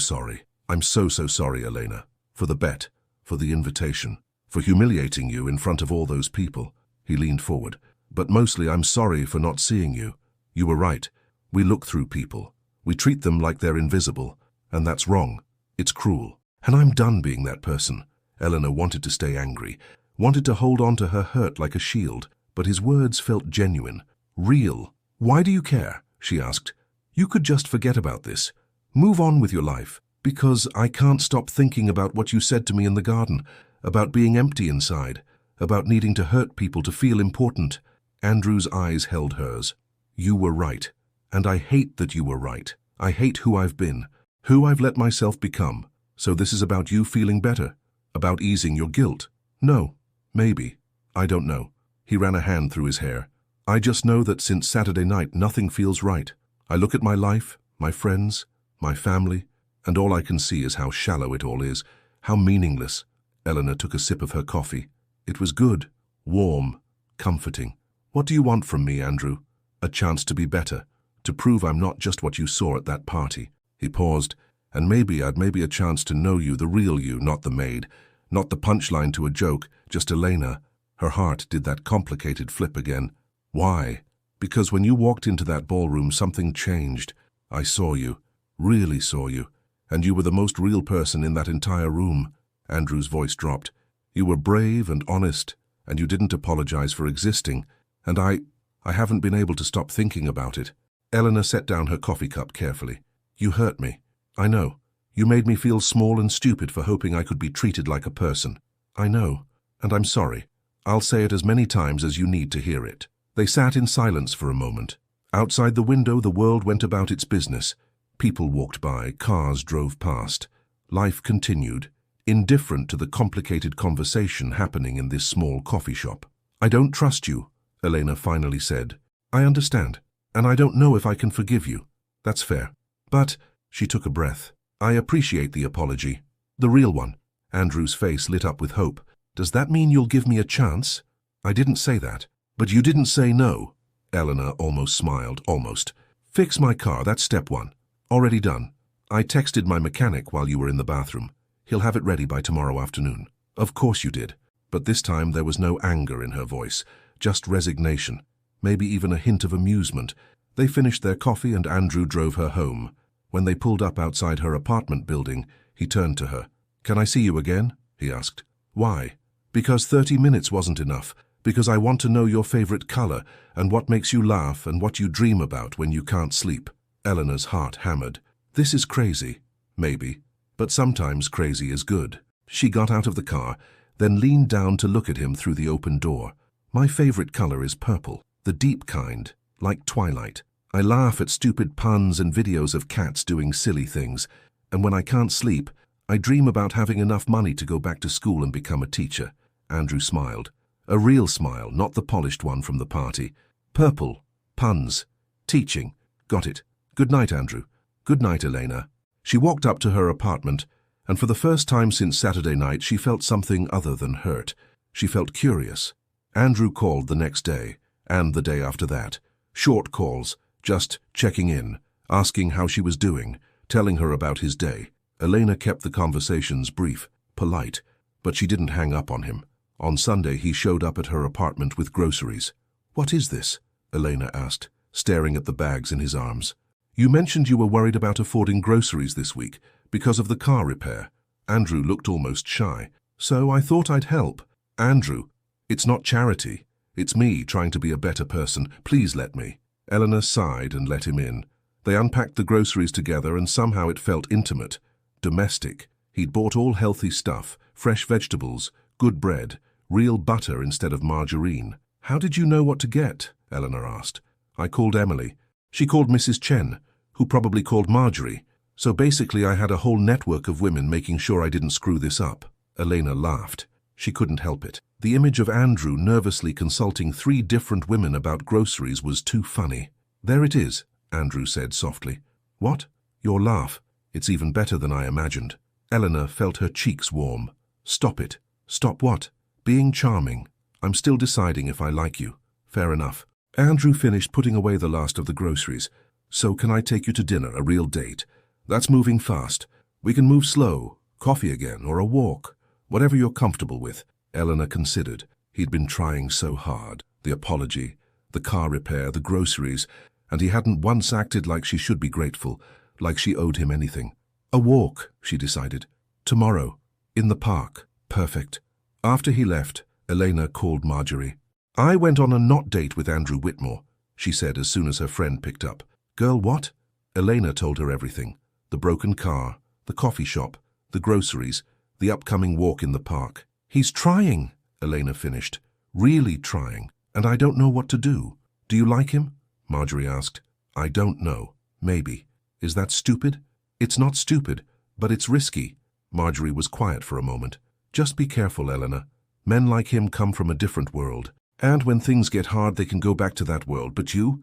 sorry. I'm so sorry, Elena. For the bet. For the invitation. For humiliating you in front of all those people. He leaned forward. But mostly I'm sorry for not seeing you. You were right. We look through people. We treat them like they're invisible. And that's wrong. It's cruel. And I'm done being that person. Eleanor wanted to stay angry, wanted to hold on to her hurt like a shield, but his words felt genuine, real. Why do you care? She asked. You could just forget about this. Move on with your life. Because I can't stop thinking about what you said to me in the garden, about being empty inside, about needing to hurt people to feel important. Andrew's eyes held hers. You were right. And I hate that you were right. I hate who I've been, who I've let myself become. So this is about you feeling better, about easing your guilt. No, maybe. I don't know. He ran a hand through his hair. I just know that since Saturday night, nothing feels right. I look at my life, my friends, my family, and all I can see is how shallow it all is, how meaningless. Eleanor took a sip of her coffee. It was good, warm, comforting. What do you want from me, Andrew? A chance to be better, to prove I'm not just what you saw at that party. He paused. And maybe I'd a chance to know you, the real you, not the maid, not the punchline to a joke, just Elena. Her heart did that complicated flip again. Why? Because when you walked into that ballroom, something changed. I saw you, really saw you, and you were the most real person in that entire room. Andrew's voice dropped. You were brave and honest, and you didn't apologize for existing, and I haven't been able to stop thinking about it. Eleanor set down her coffee cup carefully. You hurt me. I know. You made me feel small and stupid for hoping I could be treated like a person. I know, and I'm sorry. I'll say it as many times as you need to hear it. They sat in silence for a moment. Outside the window, the world went about its business. People walked by, cars drove past. Life continued, indifferent to the complicated conversation happening in this small coffee shop. I don't trust you, Elena finally said. I understand, and I don't know if I can forgive you. That's fair. But, she took a breath, I appreciate the apology. The real one. Andrew's face lit up with hope. Does that mean you'll give me a chance? I didn't say that. But you didn't say no. Eleanor almost smiled, almost. Fix my car, that's step one. Already done. I texted my mechanic while you were in the bathroom. He'll have it ready by tomorrow afternoon. Of course you did. But this time there was no anger in her voice, just resignation, maybe even a hint of amusement. They finished their coffee and Andrew drove her home. When they pulled up outside her apartment building, he turned to her. Can I see you again? He asked. Why? Because 30 minutes wasn't enough. Because I want to know your favorite color and what makes you laugh and what you dream about when you can't sleep. Eleanor's heart hammered. This is crazy. Maybe. But sometimes crazy is good. She got out of the car, then leaned down to look at him through the open door. My favorite color is purple, the deep kind, like twilight. I laugh at stupid puns and videos of cats doing silly things, and when I can't sleep, I dream about having enough money to go back to school and become a teacher. Andrew smiled. A real smile, not the polished one from the party. Purple, puns, teaching. Got it. Good night, Andrew. Good night, Elena. She walked up to her apartment, and for the first time since Saturday night, she felt something other than hurt. She felt curious. Andrew called the next day, and the day after that. Short calls, just checking in, asking how she was doing, telling her about his day. Elena kept the conversations brief, polite, but she didn't hang up on him. On Sunday, he showed up at her apartment with groceries. What is this? Elena asked, staring at the bags in his arms. You mentioned you were worried about affording groceries this week because of the car repair. Andrew looked almost shy. So I thought I'd help. Andrew, it's not charity. It's me trying to be a better person. Please let me. Eleanor sighed and let him in. They unpacked the groceries together and somehow it felt intimate, domestic. He'd bought all healthy stuff, fresh vegetables, good bread, real butter instead of margarine. How did you know what to get? Eleanor asked. I called Emily. She called Mrs. Chen, who probably called Marjorie. So basically I had a whole network of women making sure I didn't screw this up. Elena laughed. She couldn't help it. The image of Andrew nervously consulting 3 different women about groceries was too funny. There it is, Andrew said softly. What? Your laugh. It's even better than I imagined. Eleanor felt her cheeks warm. Stop it. Stop what? Being charming. I'm still deciding if I like you. Fair enough. Andrew finished putting away the last of the groceries. So can I take you to dinner, a real date? That's moving fast. We can move slow, coffee again, or a walk. Whatever you're comfortable with. Eleanor considered. He'd been trying so hard. The apology, the car repair, the groceries, and he hadn't once acted like she should be grateful, like she owed him anything. A walk, she decided. Tomorrow. In the park. Perfect. After he left, Elena called Marjorie. "I went on a not date with Andrew Whitmore," she said as soon as her friend picked up. "Girl, what?" Elena told her everything. The broken car, the coffee shop, the groceries, the upcoming walk in the park. "He's trying," Elena finished. "Really trying, and I don't know what to do." "Do you like him?" Marjorie asked. "I don't know. Maybe. Is that stupid?" "It's not stupid, but it's risky." Marjorie was quiet for a moment. "Just be careful, Elena. Men like him come from a different world. And when things get hard, they can go back to that world. But you're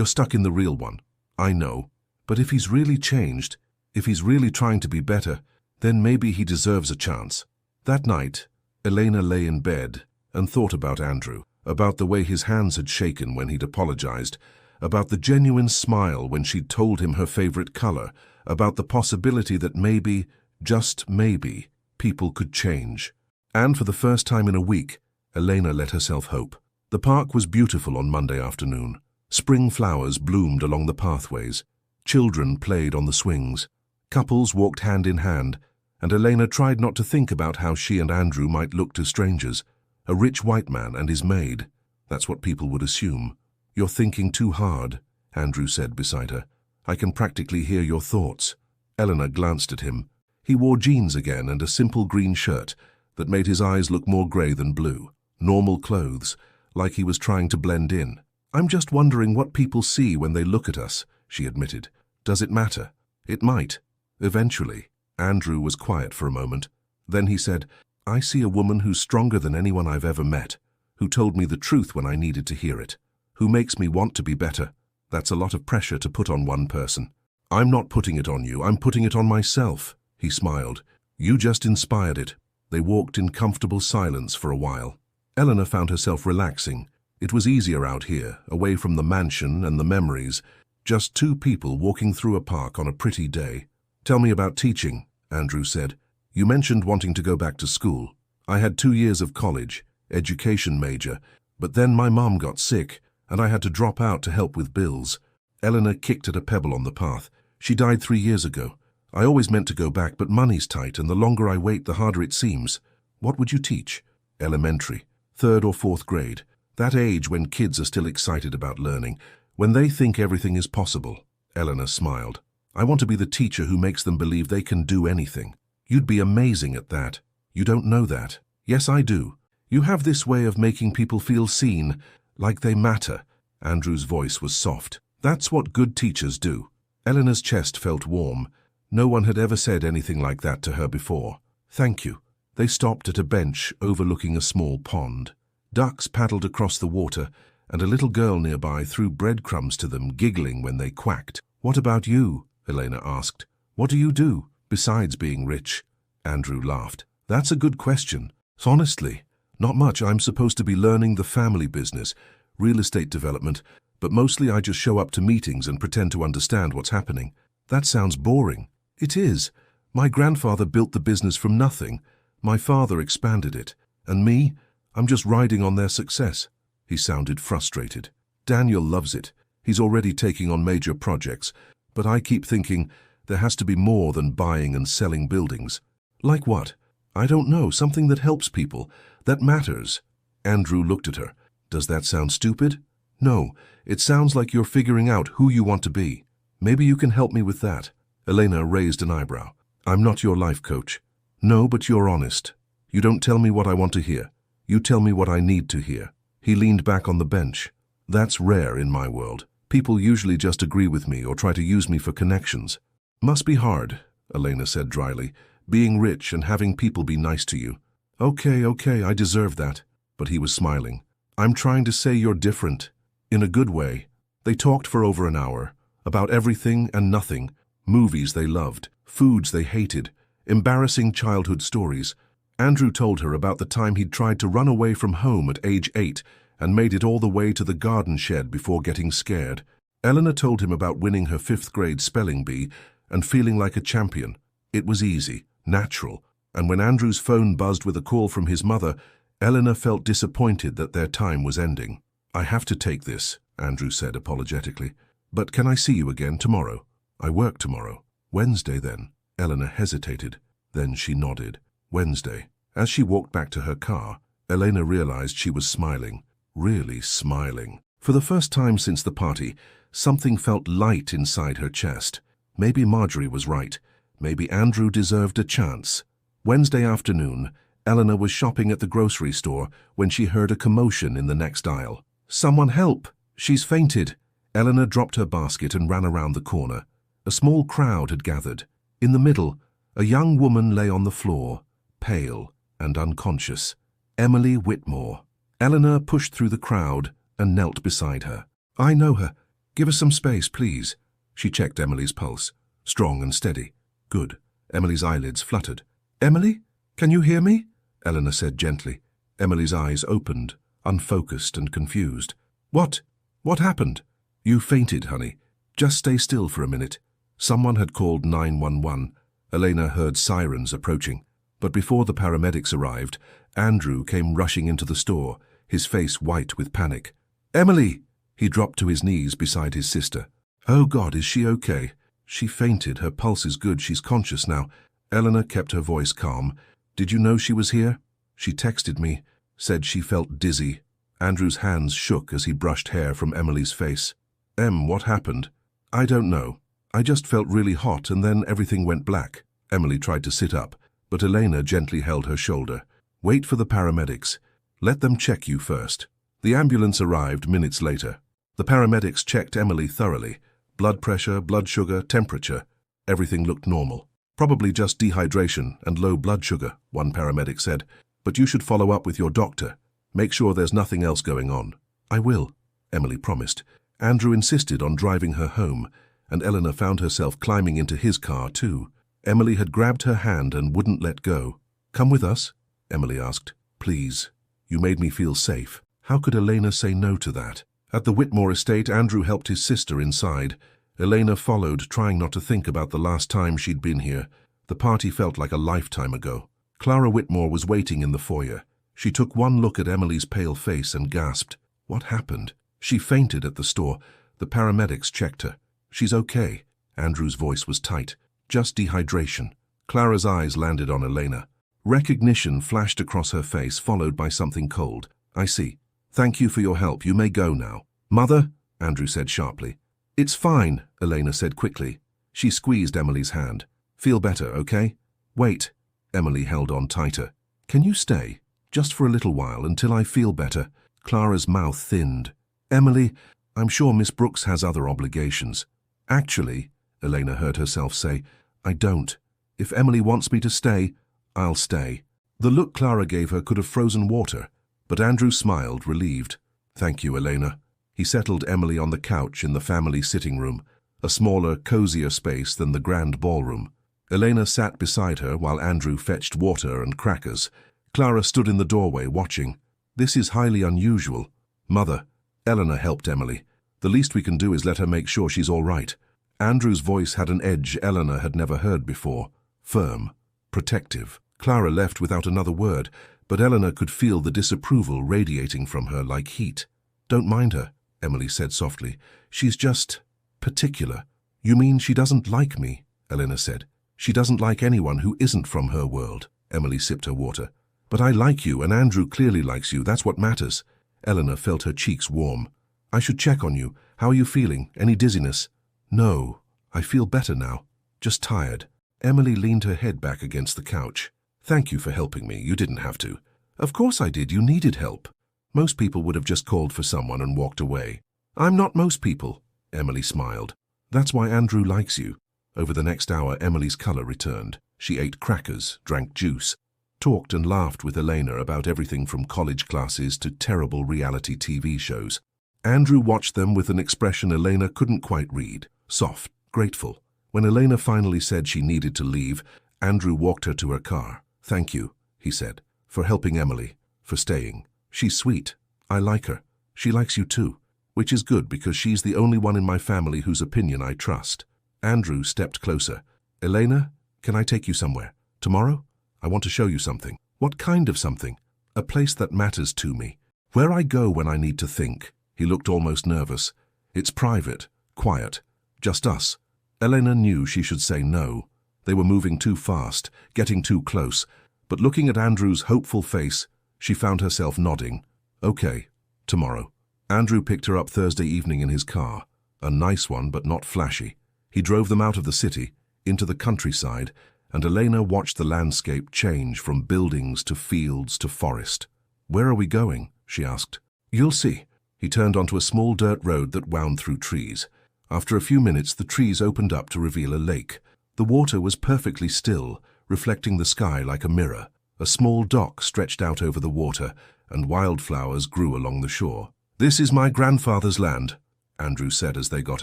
stuck in the real one." "I know. But if he's really changed, if he's really trying to be better, then maybe he deserves a chance." That night, Elena lay in bed and thought about Andrew, about the way his hands had shaken when he'd apologized, about the genuine smile when she'd told him her favorite color, about the possibility that maybe, just maybe, people could change. And for the first time in a week, Elena let herself hope. The park was beautiful on Monday afternoon. Spring flowers bloomed along the pathways. Children played on the swings. Couples walked hand in hand, and Elena tried not to think about how she and Andrew might look to strangers. A rich white man and his maid. That's what people would assume. "You're thinking too hard," Andrew said beside her. "I can practically hear your thoughts." Elena glanced at him. He wore jeans again and a simple green shirt that made his eyes look more grey than blue. Normal clothes, like he was trying to blend in. "I'm just wondering what people see when they look at us," she admitted. "Does it matter?" "It might. Eventually." Andrew was quiet for a moment. Then he said, "I see a woman who's stronger than anyone I've ever met, who told me the truth when I needed to hear it, who makes me want to be better. That's a lot of pressure to put on one person." "I'm not putting it on you, I'm putting it on myself," he smiled. "You just inspired it." They walked in comfortable silence for a while. Elena found herself relaxing. It was easier out here, away from the mansion and the memories. Just two people walking through a park on a pretty day. "Tell me about teaching," Andrew said. "You mentioned wanting to go back to school. I had 2 years of college, education major, but then my mom got sick, and I had to drop out to help with bills." Elena kicked at a pebble on the path. "She died 3 years ago. I always meant to go back, but money's tight, and the longer I wait, the harder it seems." "What would you teach?" "Elementary, 3rd or 4th grade. That age when kids are still excited about learning, when they think everything is possible." Elena smiled. "I want to be the teacher who makes them believe they can do anything." "You'd be amazing at that." "You don't know that." "Yes, I do. You have this way of making people feel seen, like they matter." Andrew's voice was soft. "That's what good teachers do." Eleanor's chest felt warm. No one had ever said anything like that to her before. "Thank you." They stopped at a bench overlooking a small pond. Ducks paddled across the water, and a little girl nearby threw breadcrumbs to them, giggling when they quacked. "What about you?" Elena asked. "What do you do, besides being rich?" Andrew laughed. "That's a good question. Honestly, not much. I'm supposed to be learning the family business, real estate development, but mostly I just show up to meetings and pretend to understand what's happening." "That sounds boring." "It is. My grandfather built the business from nothing. My father expanded it. And me? I'm just riding on their success." He sounded frustrated. "Daniel loves it. He's already taking on major projects. But I keep thinking there has to be more than buying and selling buildings." "Like what?" "I don't know. Something that helps people, that matters." Andrew looked at her. "Does that sound stupid?" "No. It sounds like you're figuring out who you want to be. Maybe you can help me with that." Elena raised an eyebrow. "I'm not your life coach." "No, but you're honest. You don't tell me what I want to hear. You tell me what I need to hear." He leaned back on the bench. "That's rare in my world. People usually just agree with me or try to use me for connections." "Must be hard," Elena said dryly, "being rich and having people be nice to you." Okay, I deserve that." But he was smiling. "I'm trying to say you're different. In a good way." They talked for over an hour, about everything and nothing, movies they loved, foods they hated, embarrassing childhood stories. Andrew told her about the time he'd tried to run away from home at age 8 and made it all the way to the garden shed before getting scared. Eleanor told him about winning her 5th grade spelling bee and feeling like a champion. It was easy, natural, and when Andrew's phone buzzed with a call from his mother, Eleanor felt disappointed that their time was ending. I have to take this, Andrew said apologetically. But can I see you again tomorrow? I work tomorrow. Wednesday then. Eleanor hesitated. Then she nodded. Wednesday. As she walked back to her car, Elena realized she was smiling. Really smiling. For the first time since the party, something felt light inside her chest. Maybe Marjorie was right. Maybe Andrew deserved a chance. Wednesday afternoon, Eleanor was shopping at the grocery store when she heard a commotion in the next aisle. Someone help! She's fainted! Eleanor dropped her basket and ran around the corner. A small crowd had gathered. In the middle, a young woman lay on the floor, pale and unconscious. Emily Whitmore. Eleanor pushed through the crowd and knelt beside her. I know her. Give us some space, please. She checked Emily's pulse. Strong and steady. Good. Emily's eyelids fluttered. Emily? Can you hear me? Eleanor said gently. Emily's eyes opened, unfocused and confused. What? What happened? You fainted, honey. Just stay still for a minute. Someone had called 911. Elena heard sirens approaching. But before the paramedics arrived, Andrew came rushing into the store, his face white with panic. Emily! He dropped to his knees beside his sister. Oh God, is she okay? She fainted. Her pulse is good. She's conscious now. Eleanor kept her voice calm. Did you know she was here? She texted me, said she felt dizzy. Andrew's hands shook as he brushed hair from Emily's face. What happened? I don't know. I just felt really hot and then everything went black. Emily tried to sit up, but Elena gently held her shoulder. Wait for the paramedics. Let them check you first. The ambulance arrived minutes later. The paramedics checked Emily thoroughly. Blood pressure, blood sugar, temperature. Everything looked normal. Probably just dehydration and low blood sugar, one paramedic said. But you should follow up with your doctor. Make sure there's nothing else going on. I will, Emily promised. Andrew insisted on driving her home, and Eleanor found herself climbing into his car too. Emily had grabbed her hand and wouldn't let go. Come with us? Emily asked. Please. You made me feel safe. How could Elena say no to that? At the Whitmore estate, Andrew helped his sister inside. Elena followed, trying not to think about the last time she'd been here. The party felt like a lifetime ago. Clara Whitmore was waiting in the foyer. She took one look at Emily's pale face and gasped. What happened? She fainted at the store. The paramedics checked her. She's okay. Andrew's voice was tight. Just dehydration. Clara's eyes landed on Elena. Recognition flashed across her face, followed by something cold. I see. Thank you for your help. You may go now. Mother? Andrew said sharply. It's fine, Elena said quickly. She squeezed Emily's hand. Feel better, okay? Wait. Emily held on tighter. Can you stay? Just for a little while, until I feel better. Clara's mouth thinned. Emily, I'm sure Miss Brooks has other obligations. Actually, Elena heard herself say, I don't. If Emily wants me to stay, I'll stay. The look Clara gave her could have frozen water, but Andrew smiled, relieved. Thank you, Elena. He settled Emily on the couch in the family sitting room, a smaller, cozier space than the grand ballroom. Elena sat beside her while Andrew fetched water and crackers. Clara stood in the doorway watching. This is highly unusual. Mother, Eleanor helped Emily. The least we can do is let her make sure she's all right. Andrew's voice had an edge Eleanor had never heard before. Firm, protective. Clara left without another word, but Eleanor could feel the disapproval radiating from her like heat. Don't mind her, Emily said softly. She's just particular. You mean she doesn't like me? Eleanor said. She doesn't like anyone who isn't from her world. Emily sipped her water. But I like you, and Andrew clearly likes you. That's what matters. Eleanor felt her cheeks warm. I should check on you. How are you feeling? Any dizziness? No, I feel better now. Just tired. Emily leaned her head back against the couch. Thank you for helping me. You didn't have to. Of course I did. You needed help. Most people would have just called for someone and walked away. I'm not most people. Emily smiled. That's why Andrew likes you. Over the next hour, Emily's color returned. She ate crackers, drank juice, talked and laughed with Elena about everything from college classes to terrible reality TV shows. Andrew watched them with an expression Elena couldn't quite read. Soft, grateful. When Elena finally said she needed to leave, Andrew walked her to her car. Thank you, he said, for helping Emily, for staying. She's sweet. I like her. She likes you too, which is good because she's the only one in my family whose opinion I trust. Andrew stepped closer. Elena, can I take you somewhere? Tomorrow? I want to show you something. What kind of something? A place that matters to me. Where I go when I need to think. He looked almost nervous. It's private, quiet, just us. Elena knew she should say no. They were moving too fast, getting too close, but looking at Andrew's hopeful face, she found herself nodding. Okay, tomorrow. Andrew picked her up Thursday evening in his car, a nice one but not flashy. He drove them out of the city, into the countryside, and Elena watched the landscape change from buildings to fields to forest. "Where are we going?" she asked. "You'll see." He turned onto a small dirt road that wound through trees. After a few minutes, the trees opened up to reveal a lake. The water was perfectly still, reflecting the sky like a mirror. A small dock stretched out over the water, and wildflowers grew along the shore. "This is my grandfather's land," Andrew said as they got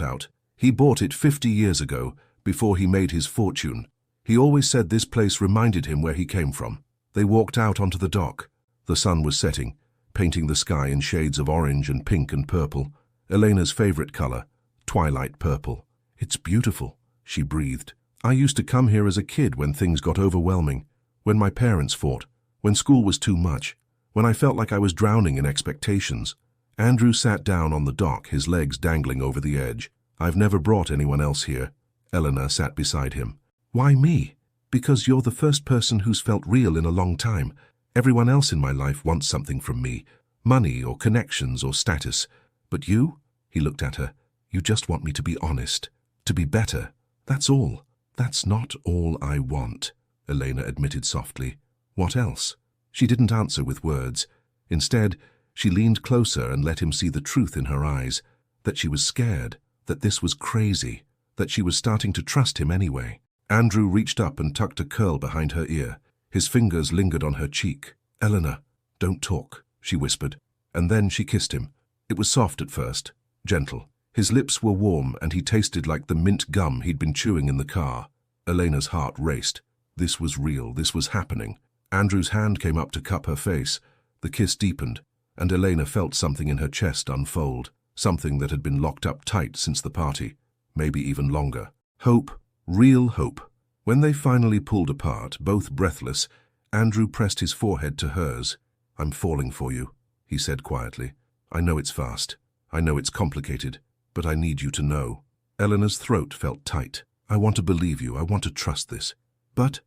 out. "He bought it 50 years ago, before he made his fortune. He always said this place reminded him where he came from." They walked out onto the dock. The sun was setting, painting the sky in shades of orange and pink and purple. Elena's favorite color, twilight purple. "It's beautiful," she breathed. "I used to come here as a kid when things got overwhelming, when my parents fought, when school was too much, when I felt like I was drowning in expectations." Andrew sat down on the dock, his legs dangling over the edge. "I've never brought anyone else here." Elena sat beside him. "Why me?" "Because you're the first person who's felt real in a long time. Everyone else in my life wants something from me, money or connections or status. But you?" He looked at her. "You just want me to be honest, to be better. That's all." "That's not all I want," Elena admitted softly. "What else?" She didn't answer with words. Instead, she leaned closer and let him see the truth in her eyes, that she was scared, that this was crazy, that she was starting to trust him anyway. Andrew reached up and tucked a curl behind her ear. His fingers lingered on her cheek. "Elena, don't talk," she whispered. And then she kissed him. It was soft at first, gentle. His lips were warm and he tasted like the mint gum he'd been chewing in the car. Elena's heart raced. This was real, this was happening. Andrew's hand came up to cup her face. The kiss deepened, and Elena felt something in her chest unfold, something that had been locked up tight since the party, maybe even longer. Hope, real hope. When they finally pulled apart, both breathless, Andrew pressed his forehead to hers. "I'm falling for you," he said quietly. "I know it's fast. I know it's complicated, but I need you to know." Elena's throat felt tight. "I want to believe you. I want to trust this. But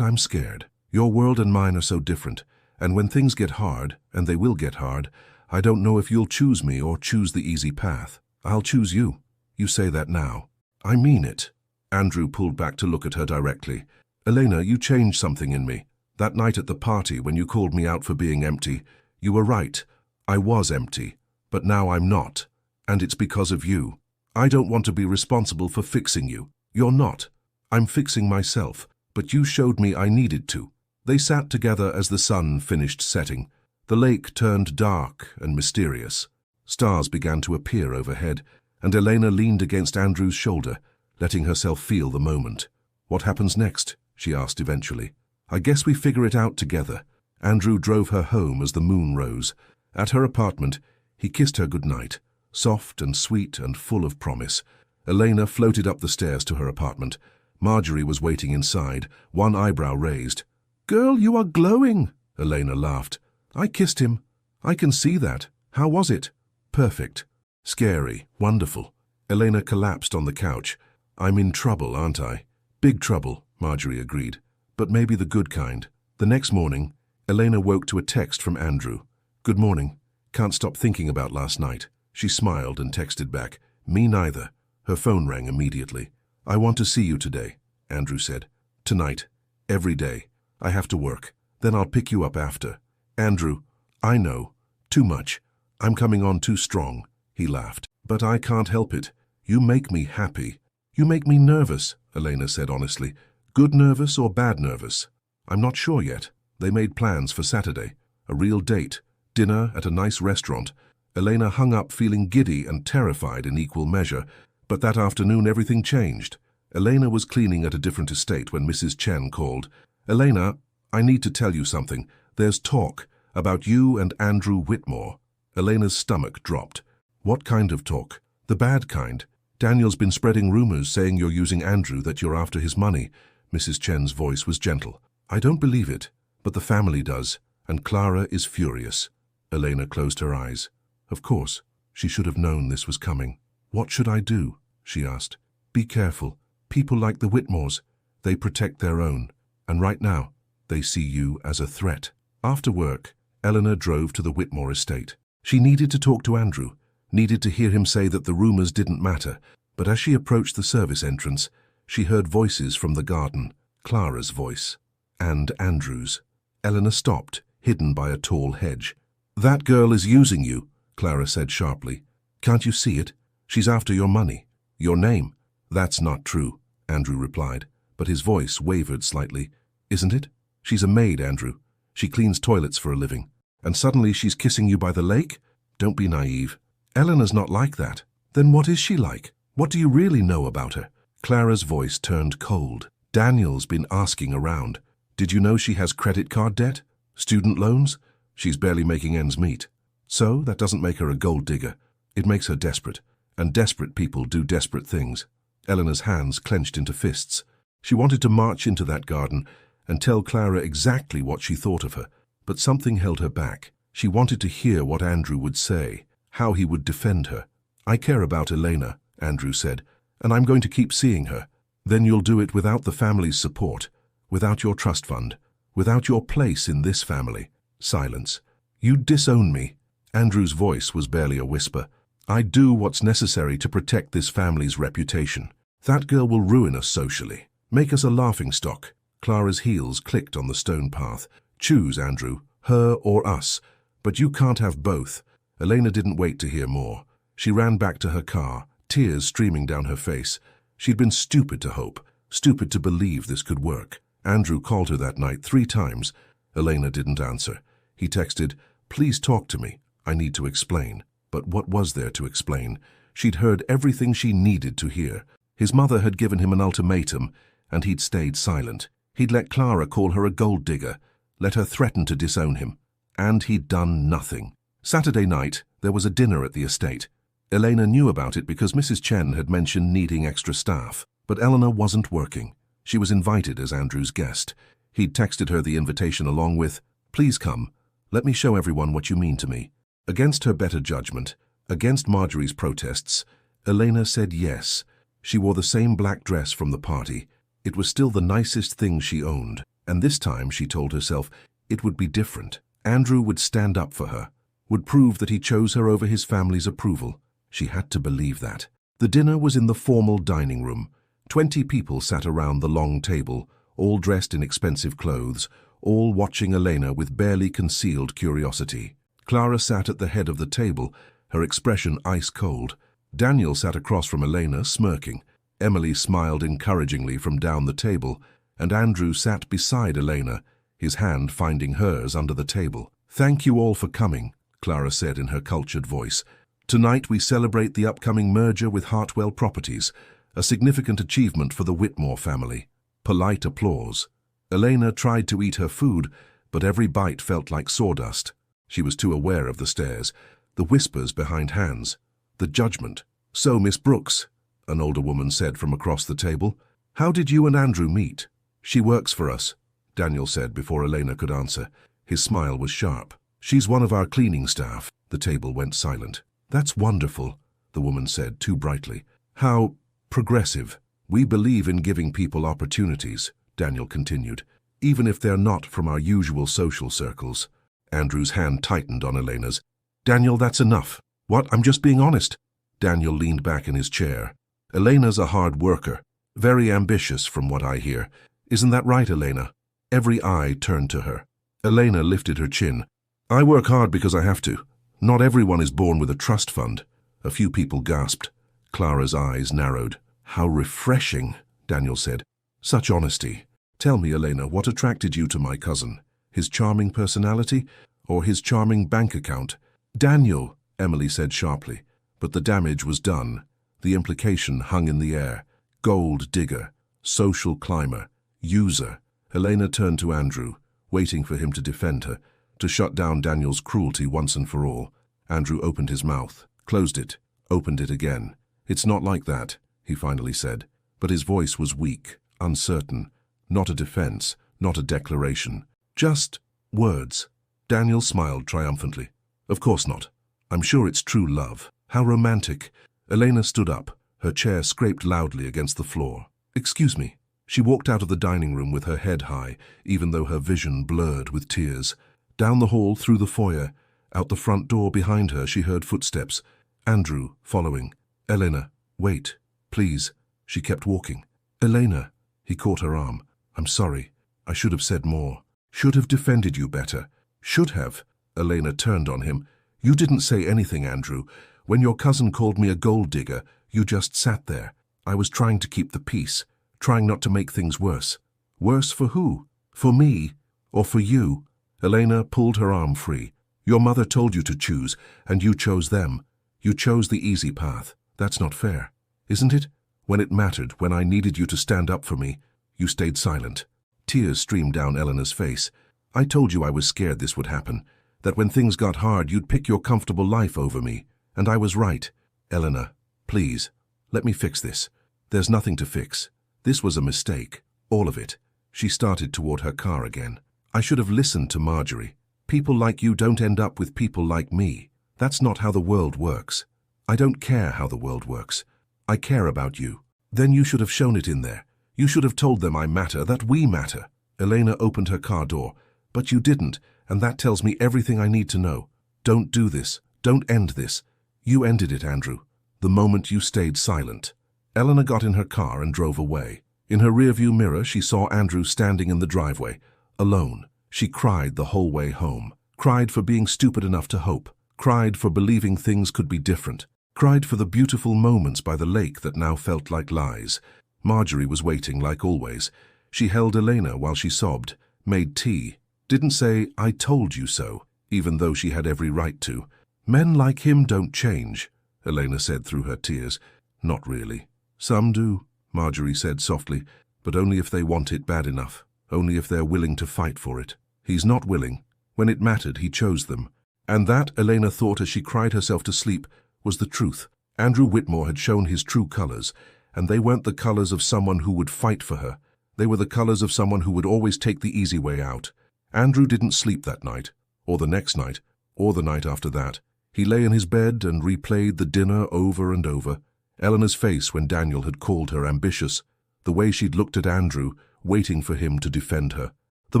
I'm scared. Your world and mine are so different, and when things get hard, and they will get hard, I don't know if you'll choose me or choose the easy path. I'll choose you. You say that now." "I mean it." Andrew pulled back to look at her directly. "Elena, you changed something in me. That night at the party when you called me out for being empty, you were right. I was empty, but now I'm not. And it's because of you. I don't want to be responsible for fixing you. You're not. I'm fixing myself, but you showed me I needed to." They sat together as the sun finished setting. The lake turned dark and mysterious. Stars began to appear overhead, and Elena leaned against Andrew's shoulder, letting herself feel the moment. "What happens next?" she asked eventually. "I guess we figure it out together." Andrew drove her home as the moon rose. At her apartment, he kissed her goodnight, soft and sweet and full of promise. Elena floated up the stairs to her apartment. Marjorie was waiting inside, one eyebrow raised. "Girl, you are glowing," Elena laughed. "I kissed him. I can see that. How was it?" "Perfect. Scary. Wonderful." Elena collapsed on the couch. "I'm in trouble, aren't I?" "Big trouble," Marjorie agreed. "But maybe the good kind." The next morning, Elena woke to a text from Andrew. "Good morning. Can't stop thinking about last night." She smiled and texted back, "Me neither." Her phone rang immediately. "I want to see you today," Andrew said. "Tonight. Every day. I have to work. Then I'll pick you up after." "Andrew, I know. Too much. I'm coming on too strong." He laughed. "But I can't help it. You make me happy." "You make me nervous," Elena said honestly. "Good nervous or bad nervous?" "I'm not sure yet." They made plans for Saturday. A real date. Dinner at a nice restaurant. Elena hung up feeling giddy and terrified in equal measure. But that afternoon everything changed. Elena was cleaning at a different estate when Mrs. Chen called. "Elena, I need to tell you something. There's talk about you and Andrew Whitmore." Elena's stomach dropped. "What kind of talk?" "The bad kind. Daniel's been spreading rumors saying you're using Andrew, that you're after his money." Mrs. Chen's voice was gentle. "I don't believe it, but the family does, and Clara is furious." Elena closed her eyes. "Of course. She should have known this was coming. "What should I do?" she asked. "Be careful. People like the Whitmores, they protect their own. And right now, they see you as a threat." After work, Eleanor drove to the Whitmore estate. She needed to talk to Andrew, needed to hear him say that the rumors didn't matter. But as she approached the service entrance, she heard voices from the garden, Clara's voice, and Andrew's. Eleanor stopped, hidden by a tall hedge. "That girl is using you," Clara said sharply. "Can't you see it? She's after your money, your name." "That's not true," Andrew replied, but his voice wavered slightly. "Isn't it? She's a maid, Andrew. She cleans toilets for a living. And suddenly she's kissing you by the lake? Don't be naive. Eleanor's not like that. Then what is she like? What do you really know about her?" Clara's voice turned cold. "Daniel's been asking around. Did you know she has credit card debt? Student loans? She's barely making ends meet. So that doesn't make her a gold digger. It makes her desperate. And desperate people do desperate things." Eleanor's hands clenched into fists. She wanted to march into that garden and tell Clara exactly what she thought of her, but something held her back. She wanted to hear what Andrew would say, how he would defend her. "I care about Elena," Andrew said, "and I'm going to keep seeing her. Then you'll do it without the family's support, without your trust fund, without your place in this family." Silence. "You disown me." Andrew's voice was barely a whisper. "I do what's necessary to protect this family's reputation. That girl will ruin us socially, make us a laughingstock." Clara's heels clicked on the stone path. "Choose, Andrew, her or us. But you can't have both." Elena didn't wait to hear more. She ran back to her car, tears streaming down her face. She'd been stupid to hope, stupid to believe this could work. Andrew called her that night 3 times. Elena didn't answer. He texted, "Please talk to me. I need to explain." But what was there to explain? She'd heard everything she needed to hear. His mother had given him an ultimatum, and he'd stayed silent. He'd let Clara call her a gold digger, let her threaten to disown him. And he'd done nothing. Saturday night, there was a dinner at the estate. Elena knew about it because Mrs. Chen had mentioned needing extra staff. But Eleanor wasn't working. She was invited as Andrew's guest. He'd texted her the invitation along with, "Please come. Let me show everyone what you mean to me." Against her better judgment, against Marjorie's protests, Elena said yes. She wore the same black dress from the party. It was still the nicest thing she owned, and this time, she told herself, it would be different. Andrew would stand up for her, would prove that he chose her over his family's approval. She had to believe that. The dinner was in the formal dining room. 20 people sat around the long table, all dressed in expensive clothes, all watching Elena with barely concealed curiosity. Clara sat at the head of the table, her expression ice-cold. Daniel sat across from Elena, smirking. Emily smiled encouragingly from down the table, and Andrew sat beside Elena, his hand finding hers under the table. "Thank you all for coming," Clara said in her cultured voice. "Tonight we celebrate the upcoming merger with Hartwell Properties, a significant achievement for the Whitmore family." Polite applause. Elena tried to eat her food, but every bite felt like sawdust. She was too aware of the stares, the whispers behind hands, the judgment. "So, Miss Brooks," an older woman said from across the table, "how did you and Andrew meet?" "She works for us," Daniel said before Elena could answer. His smile was sharp. "She's one of our cleaning staff." The table went silent. "That's wonderful," the woman said too brightly. "How progressive. We believe in giving people opportunities," Daniel continued, "even if they're not from our usual social circles." Andrew's hand tightened on Elena's. "Daniel, that's enough." "What? I'm just being honest." Daniel leaned back in his chair. "Elena's a hard worker, very ambitious from what I hear. Isn't that right, Elena?" Every eye turned to her. Elena lifted her chin. "I work hard because I have to. Not everyone is born with a trust fund." A few people gasped. Clara's eyes narrowed. "How refreshing," Daniel said. "Such honesty. Tell me, Elena, what attracted you to my cousin? His charming personality or his charming bank account?" "Daniel," Emily said sharply. But the damage was done. The implication hung in the air. Gold digger, social climber, user. Elena turned to Andrew, waiting for him to defend her, to shut down Daniel's cruelty once and for all. Andrew opened his mouth, closed it, opened it again. "It's not like that," he finally said. But his voice was weak, uncertain. Not a defense, not a declaration. Just words. Daniel smiled triumphantly. "Of course not. I'm sure it's true love. How romantic. Elena stood up. Her chair scraped loudly against the floor. Excuse me. She walked out of the dining room with her head high, even though her vision blurred with tears. Down the hall, through the foyer. Out the front door behind her, she heard footsteps. Andrew, following. Elena, wait, please. She kept walking. Elena. He caught her arm. I'm sorry. I should have said more. Should have defended you better. Should have. Elena turned on him. You didn't say anything, Andrew. When your cousin called me a gold digger, you just sat there. I was trying to keep the peace, trying not to make things worse. Worse for who? For me? Or for you? Elena pulled her arm free. Your mother told you to choose, and you chose them. You chose the easy path. That's not fair, isn't it? When it mattered, when I needed you to stand up for me, you stayed silent. Tears streamed down Eleanor's face. I told you I was scared this would happen, that when things got hard, you'd pick your comfortable life over me. And I was right. Eleanor, please, let me fix this. There's nothing to fix. This was a mistake. All of it. She started toward her car again. I should have listened to Marjorie. People like you don't end up with people like me. That's not how the world works. I don't care how the world works. I care about you. Then you should have shown it in there. You should have told them I matter, that we matter. Elena opened her car door. But you didn't, and that tells me everything I need to know. Don't do this. Don't end this. You ended it, Andrew, the moment you stayed silent. Eleanor got in her car and drove away. In her rearview mirror, she saw Andrew standing in the driveway, alone. She cried the whole way home. Cried for being stupid enough to hope. Cried for believing things could be different. Cried for the beautiful moments by the lake that now felt like lies. Marjorie was waiting like always. She held Elena while she sobbed, made tea. Didn't say, I told you so, even though she had every right to. Men like him don't change, Elena said through her tears. Not really. Some do, Marjorie said softly, but only if they want it bad enough, only if they're willing to fight for it. He's not willing. When it mattered, he chose them. And that, Elena thought as she cried herself to sleep, was the truth. Andrew Whitmore had shown his true colors, and they weren't the colors of someone who would fight for her. They were the colors of someone who would always take the easy way out. Andrew didn't sleep that night, or the next night, or the night after that. He lay in his bed and replayed the dinner over and over. Eleanor's face when Daniel had called her ambitious, the way she'd looked at Andrew, waiting for him to defend her. The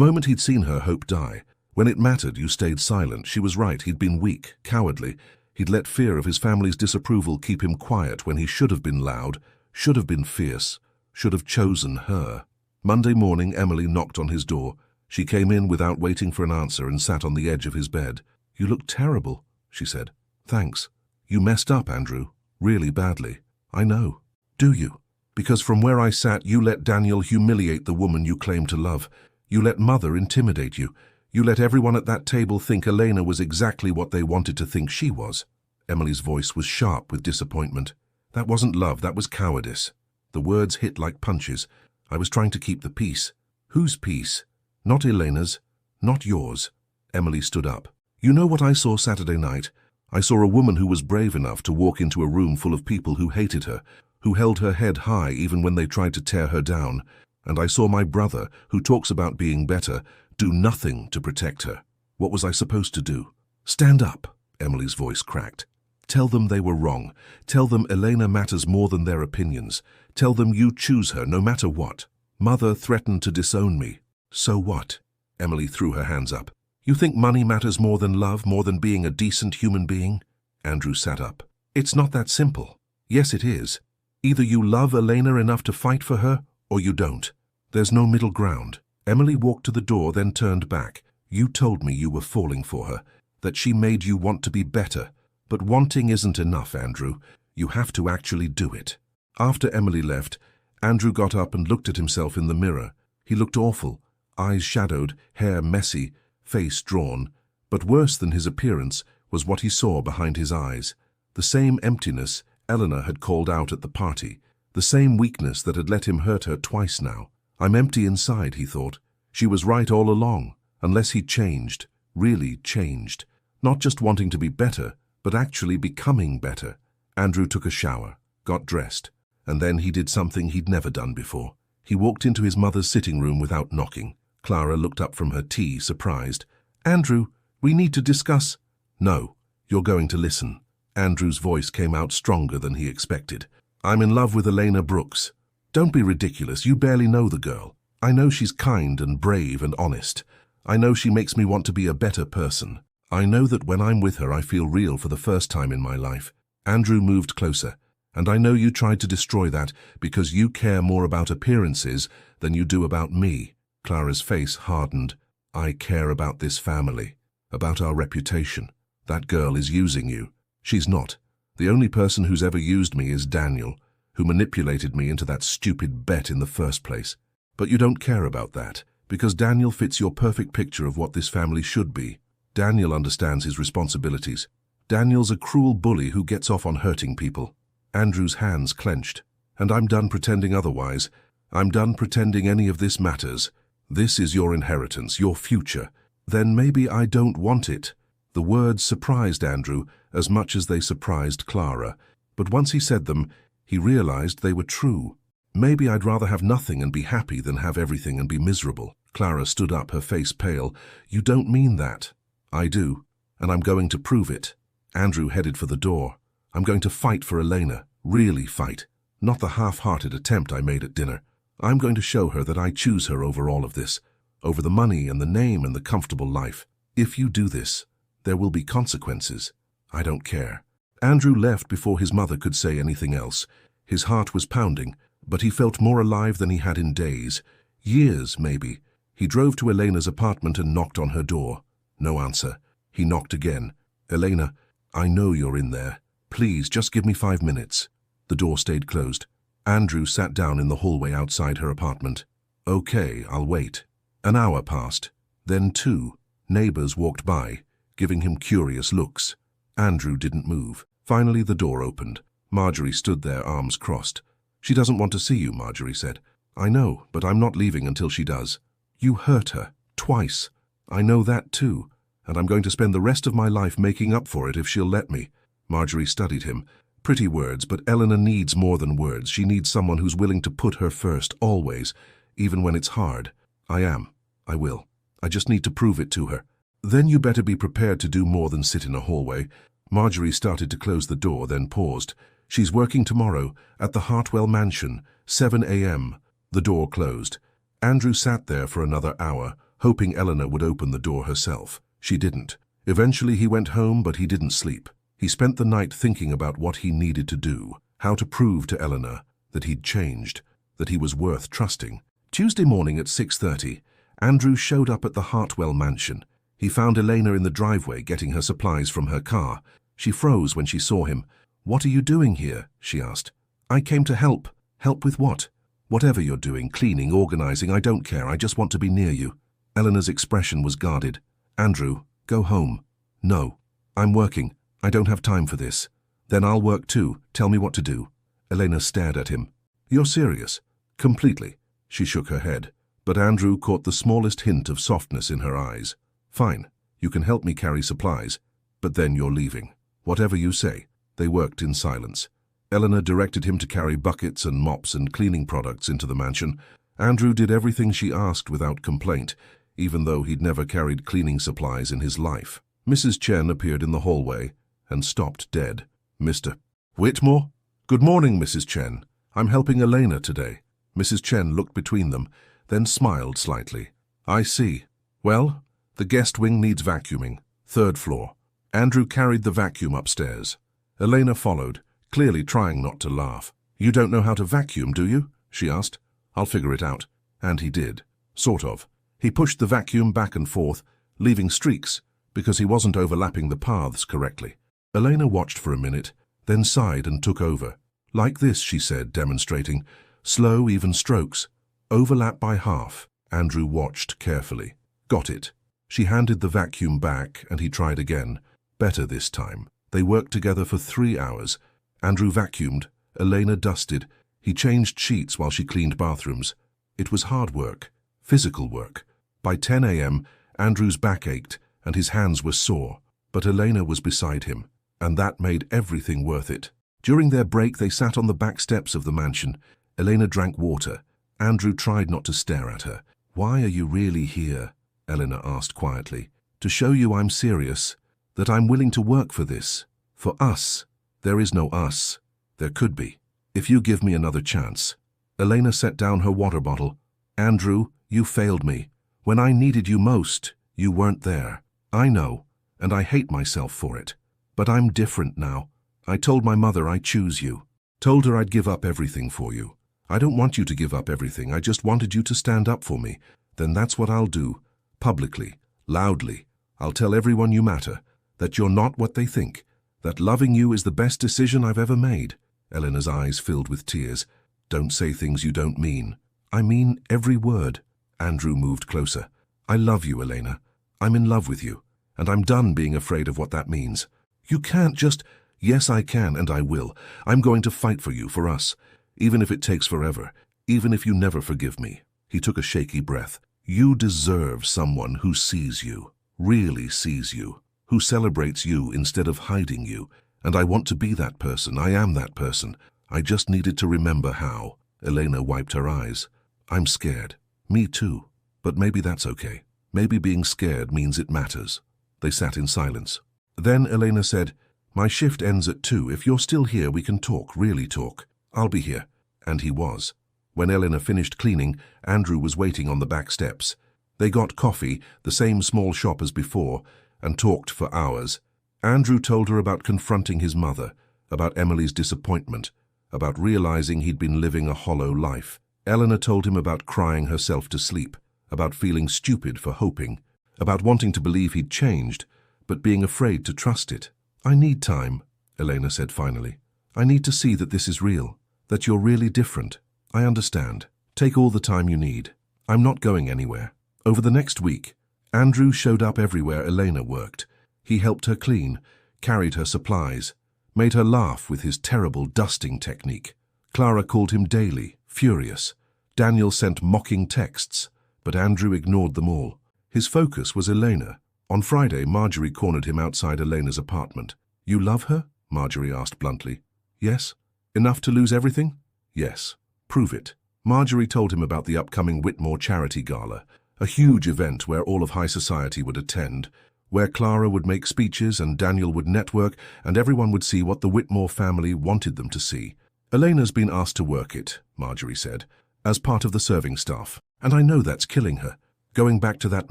moment he'd seen her hope die. When it mattered, you stayed silent. She was right. He'd been weak, cowardly. He'd let fear of his family's disapproval keep him quiet when he should have been loud, should have been fierce, should have chosen her. Monday morning, Emily knocked on his door. She came in without waiting for an answer and sat on the edge of his bed. You look terrible, she said. Thanks. You messed up, Andrew. Really badly. I know. Do you? Because from where I sat, you let Daniel humiliate the woman you claim to love. You let Mother intimidate you. You let everyone at that table think Elena was exactly what they wanted to think she was. Emily's voice was sharp with disappointment. That wasn't love, that was cowardice. The words hit like punches. I was trying to keep the peace. Whose peace? Not Elena's. Not yours. Emily stood up. You know what I saw Saturday night? I saw a woman who was brave enough to walk into a room full of people who hated her, who held her head high even when they tried to tear her down. And I saw my brother, who talks about being better, do nothing to protect her. What was I supposed to do? Stand up, Emily's voice cracked. Tell them they were wrong. Tell them Elena matters more than their opinions. Tell them you choose her no matter what. Mother threatened to disown me. So what? Emily threw her hands up. You think money matters more than love, more than being a decent human being? Andrew sat up. It's not that simple. Yes, it is. Either you love Elena enough to fight for her, or you don't. There's no middle ground. Emily walked to the door, then turned back. You told me you were falling for her, that she made you want to be better. But wanting isn't enough, Andrew. You have to actually do it. After Emily left, Andrew got up and looked at himself in the mirror. He looked awful, eyes shadowed, hair messy, face drawn. But worse than his appearance was what he saw behind his eyes. The same emptiness Eleanor had called out at the party. The same weakness that had let him hurt her twice now. I'm empty inside, he thought. She was right all along, unless he changed, really changed. Not just wanting to be better, but actually becoming better. Andrew took a shower, got dressed, and then he did something he'd never done before. He walked into his mother's sitting room without knocking. Clara looked up from her tea, surprised. Andrew, we need to discuss. No, you're going to listen. Andrew's voice came out stronger than he expected. I'm in love with Elena Brooks. Don't be ridiculous, you barely know the girl. I know she's kind and brave and honest. I know she makes me want to be a better person. I know that when I'm with her I feel real for the first time in my life. Andrew moved closer. And I know you tried to destroy that because you care more about appearances than you do about me. Clara's face hardened. I care about this family, about our reputation. That girl is using you. She's not. The only person who's ever used me is Daniel, who manipulated me into that stupid bet in the first place. But you don't care about that, because Daniel fits your perfect picture of what this family should be. Daniel understands his responsibilities. Daniel's a cruel bully who gets off on hurting people. Andrew's hands clenched. And I'm done pretending otherwise. I'm done pretending any of this matters. This is your inheritance, your future. Then maybe I don't want it. The words surprised Andrew as much as they surprised Clara. But once he said them, he realized they were true. Maybe I'd rather have nothing and be happy than have everything and be miserable. Clara stood up, her face pale. You don't mean that. I do, and I'm going to prove it. Andrew headed for the door. I'm going to fight for Elena, really fight. Not the half-hearted attempt I made at dinner. I'm going to show her that I choose her over all of this, over the money and the name and the comfortable life. If you do this, there will be consequences. I don't care. Andrew left before his mother could say anything else. His heart was pounding, but he felt more alive than he had in days. Years, maybe. He drove to Elena's apartment and knocked on her door. No answer. He knocked again. Elena, I know you're in there. Please, just give me 5 minutes. The door stayed closed. Andrew sat down in the hallway outside her apartment. Okay, I'll wait. An hour passed. Then 2. Neighbors walked by, giving him curious looks. Andrew didn't move. Finally, the door opened. Marjorie stood there, arms crossed. She doesn't want to see you, Marjorie said. I know, but I'm not leaving until she does. You hurt her. Twice. I know that too, and I'm going to spend the rest of my life making up for it if she'll let me. Marjorie studied him. Pretty words, but Eleanor needs more than words. She needs someone who's willing to put her first, always, even when it's hard. I am. I will. I just need to prove it to her. Then you better be prepared to do more than sit in a hallway. Marjorie started to close the door, then paused. She's working tomorrow, at the Hartwell Mansion, 7 a.m. The door closed. Andrew sat there for another hour, hoping Eleanor would open the door herself. She didn't. Eventually he went home, but he didn't sleep. He spent the night thinking about what he needed to do, how to prove to Eleanor that he'd changed, that he was worth trusting. Tuesday morning at 6:30, Andrew showed up at the Hartwell Mansion. He found Elena in the driveway getting her supplies from her car. She froze when she saw him. What are you doing here? She asked. I came to help. Help with what? Whatever you're doing, cleaning, organizing, I don't care. I just want to be near you. Eleanor's expression was guarded. Andrew, go home. No. I'm working. I don't have time for this. Then I'll work too. Tell me what to do. Elena stared at him. You're serious? Completely. She shook her head, but Andrew caught the smallest hint of softness in her eyes. Fine. You can help me carry supplies, but then you're leaving. Whatever you say. They worked in silence. Eleanor directed him to carry buckets and mops and cleaning products into the mansion. Andrew did everything she asked without complaint, even though he'd never carried cleaning supplies in his life. Mrs. Chen appeared in the hallway and stopped dead. Mr. Whitmore? Good morning, Mrs. Chen. I'm helping Elena today. Mrs. Chen looked between them, then smiled slightly. I see. Well, the guest wing needs vacuuming. 3rd floor. Andrew carried the vacuum upstairs. Elena followed, clearly trying not to laugh. You don't know how to vacuum, do you? She asked. I'll figure it out. And he did. Sort of. He pushed the vacuum back and forth, leaving streaks, because he wasn't overlapping the paths correctly. Elena watched for a minute, then sighed and took over. Like this, she said, demonstrating. Slow, even strokes. Overlap by half. Andrew watched carefully. Got it. She handed the vacuum back, and he tried again. Better this time. They worked together for 3 hours. Andrew vacuumed. Elena dusted. He changed sheets while she cleaned bathrooms. It was hard work. Physical work. By 10 a.m., Andrew's back ached, and his hands were sore. But Elena was beside him, and that made everything worth it. During their break, they sat on the back steps of the mansion. Elena drank water. Andrew tried not to stare at her. Why are you really here? Elena asked quietly. To show you I'm serious, that I'm willing to work for this. For us, there is no us. There could be. If you give me another chance. Elena set down her water bottle. Andrew, you failed me. When I needed you most, you weren't there. I know, and I hate myself for it. But I'm different now. I told my mother I choose you. Told her I'd give up everything for you. I don't want you to give up everything. I just wanted you to stand up for me. Then that's what I'll do. Publicly, loudly. I'll tell everyone you matter. That you're not what they think. That loving you is the best decision I've ever made. Elena's eyes filled with tears. Don't say things you don't mean. I mean every word. Andrew moved closer. I love you, Elena. I'm in love with you. And I'm done being afraid of what that means. You can't just... Yes, I can, and I will. I'm going to fight for you, for us. Even if it takes forever. Even if you never forgive me. He took a shaky breath. You deserve someone who sees you. Really sees you. Who celebrates you instead of hiding you. And I want to be that person. I am that person. I just needed to remember how. Elena wiped her eyes. I'm scared. Me too. But maybe that's okay. Maybe being scared means it matters. They sat in silence. Then Elena said, my shift ends at 2. If you're still here, we can talk, really talk. I'll be here. And he was. When Elena finished cleaning, Andrew was waiting on the back steps. They got coffee, the same small shop as before, and talked for hours. Andrew told her about confronting his mother, about Emily's disappointment, about realizing he'd been living a hollow life. Elena told him about crying herself to sleep, about feeling stupid for hoping, about wanting to believe he'd changed, but being afraid to trust it. I need time, Elena said finally. I need to see that this is real, that you're really different. I understand. Take all the time you need. I'm not going anywhere. Over the next week, Andrew showed up everywhere Elena worked. He helped her clean, carried her supplies, made her laugh with his terrible dusting technique. Clara called him daily, furious. Daniel sent mocking texts, but Andrew ignored them all. His focus was Elena. On Friday, Marjorie cornered him outside Elena's apartment. You love her? Marjorie asked bluntly. Yes. Enough to lose everything? Yes. Prove it. Marjorie told him about the upcoming Whitmore Charity Gala, a huge event where all of high society would attend, where Clara would make speeches and Daniel would network and everyone would see what the Whitmore family wanted them to see. Elena's been asked to work it, Marjorie said, as part of the serving staff, and I know that's killing her. Going back to that